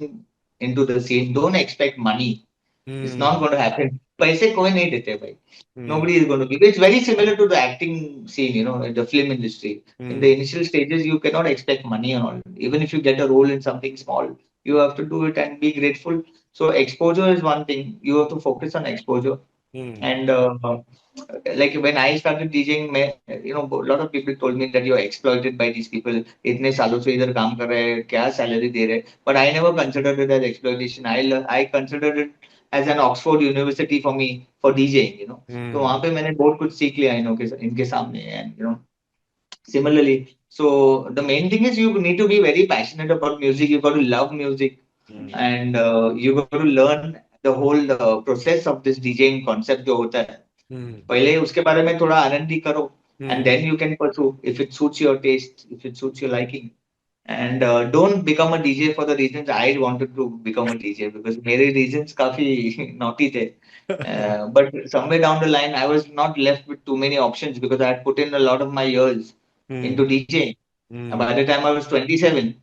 into the scene, don't expect money. It's not Hmm. going to happen. पैसे कोई नहीं देते भाई. Hmm. Nobody is going to give. It's very similar to the acting scene, in the film industry. In the Hmm. initial stages, you cannot expect money and all. Even if you get a role in something small, you have to do it and be grateful. So exposure is one thing. You have to focus on exposure. Hmm. And like when I started DJing, a lot of people told me that you're exploited by these people. इतने सालों से इधर काम कर रहे हैं, क्या salary दे रहे हैं? But I never considered it as exploitation. I considered it as an Oxford University for me for DJing. तो Hmm. वहाँ पे मैंने बहुत कुछ सीख लिया इनके सामने and similarly. So the main thing is you need to be very passionate about music. You got to love music, Hmm. and you got to learn the whole process of this DJing concept जो होता है. Hmm. पहले उसके बारे में थोड़ा R&D करो, and Hmm. then you can pursue if it suits your taste, if it suits your liking. And don't become a DJ for the reasons I wanted to become a DJ, because मेरे reasons काफी naughty थे. But somewhere down the line, I was not left with too many options because I had put in a lot of my years into Hmm. DJing. And by Hmm. the time I was 27,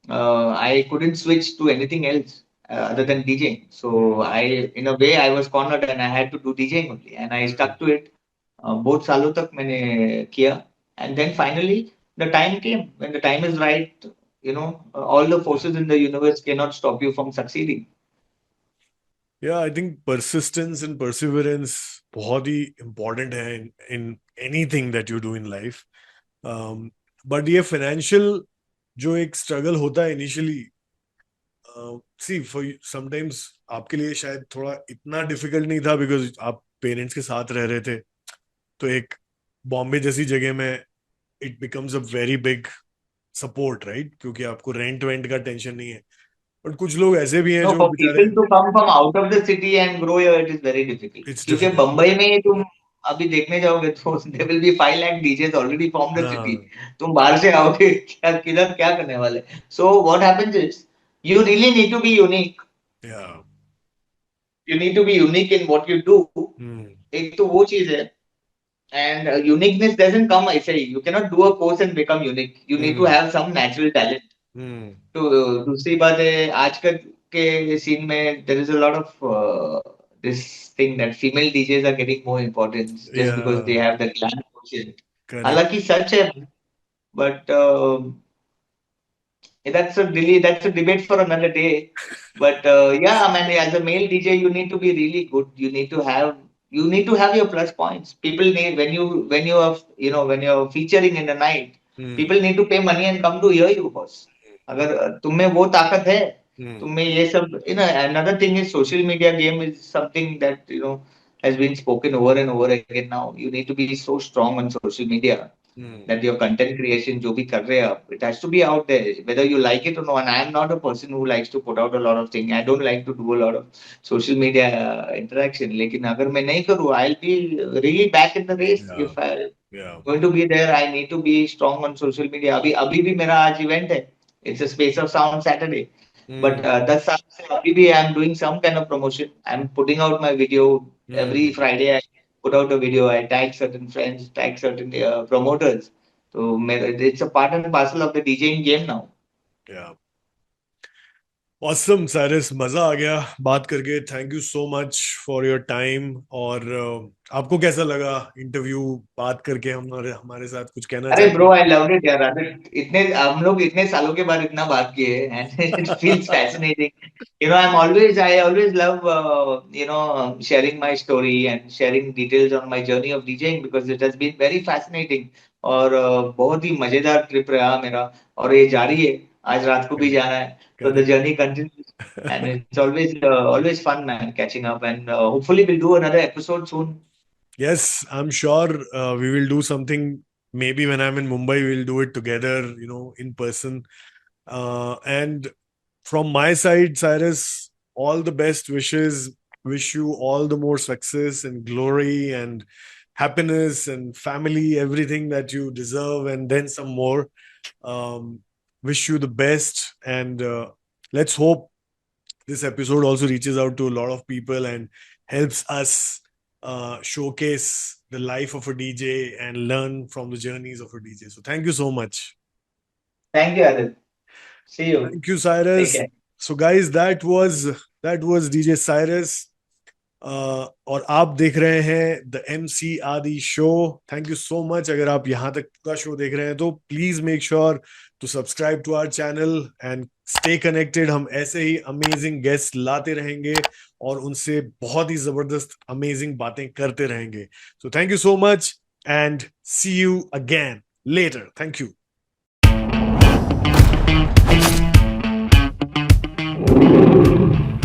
I couldn't switch to anything else other than DJing. So Hmm. in a way, I was cornered and I had to do DJing only, and I Hmm. stuck to it. बहुत सालों तक मैंने किया, and then finally the time came when the time is right. All the Yeah. forces in the universe cannot stop you from succeeding. Yeah, I think persistence and perseverance बहुत ही important है in anything that you do in life. But ये financial जो एक struggle होता है initially, see for sometimes आपके लिए शायद थोड़ा इतना difficult नहीं था because आप parents के साथ रह रहे थे. तो एक बॉम्बे जैसी जगह में it becomes a very big support, right? क्योंकि आपको रेंट वेंट का टेंशन नहीं है. बट कुछ लोग ऐसे भी हैं No, जो for बेचारे, people to come from out of the city and grow here, it is very difficult. It's क्योंकि डिफिकल्ट. बम्बई में ही तुम अभी देखने जाओगे तो there will be 5 lakh DJs already from the city. हाँ. तुम बाहर से आओगे क्या किधर क्या करने वाले? So what happens is you really need to be unique. या. You need to be unique in what you do. हम्म. एक तो वो चीज है. And uniqueness doesn't come ऐसे ही. You cannot do a course and become unique. You need to hmm. have some natural talent. हम्म. तो दूसरी बात है आजकल के सीन में there is a lot of this thing that female DJs are getting more importance just या. because they have the glam quotient. Correct. हालांकि सच है, but that's a debate for another day. But yeah, I mean, as a male DJ, you need to be really good. You need to have your plus points. People need when you're featuring in the night, hmm. people need to pay money and come to hear you, boss. अगर तुम में वो ताकत है, हम्म. तुम में ये सब, another thing is social media game is something that has been spoken over and over again now. You need to be so strong on social media hmm. that your content creation जो भी कर रहे हैं आप, it has to be out there whether you like it or not. And I am not a person who likes to put out a lot of things. I don't like to do a lot of social media interaction. लेकिन अगर मैं नहीं करूँ, I'll be really back in the race. या. If I या. going to be there, I need to be strong on social media. अभी अभी भी मेरा आज event है. It's a Space of Sound Saturday. But हम्म. 10 साल से अभी भी I'm doing some kind of promotion. I'm putting out my video every hmm. Friday. I put out a video. I tag certain friends, tag certain promoters. So it's a part and parcel of the DJing game now. या. Awesome Cyrus, मजा आ गया बात करके. Thank you so much for your time. और आपको कैसा लगा interview बात करके हमारे हमारे साथ? कुछ कहना अरे चाहेंगे? ब्रो, आई लव्ड इट यार. अरे इतने हम लोग इतने सालों के बाद इतना बात किए and it feels fascinating. I always love sharing my story and sharing details on my journey of DJing because it has been very fascinating. और बहुत ही मजेदार ट्रिप रहा मेरा, और ये जारी है. आज रात को भी जाना है. So the correct. journey continues, and it's always fun, man, catching up, and hopefully we'll do another episode soon. Yes, I'm sure we will do something. Maybe when I'm in Mumbai, we'll do it together, in person. And from my side, Cyrus, all the best wishes. Wish you all the more success and glory and happiness and family, everything that you deserve, and then some more. Um, Wish you the best. And let's hope this episode also reaches out to a lot of people and helps us showcase the life of a DJ and learn from the journeys of a DJ. So thank you so much. Thank you, Adit. See you. Thank you, Take Cyrus. care. So guys, that was DJ Cyrus. और आप देख रहे हैं the MC आदि show. Thank you so much. अगर आप यहाँ तक पूरा शो देख रहे हैं तो please make sure to subscribe to our channel and stay connected. हम ऐसे ही अमेजिंग गेस्ट लाते रहेंगे और उनसे बहुत ही जबरदस्त अमेजिंग बातें करते रहेंगे। So thank you so much and see you again later. Thank you.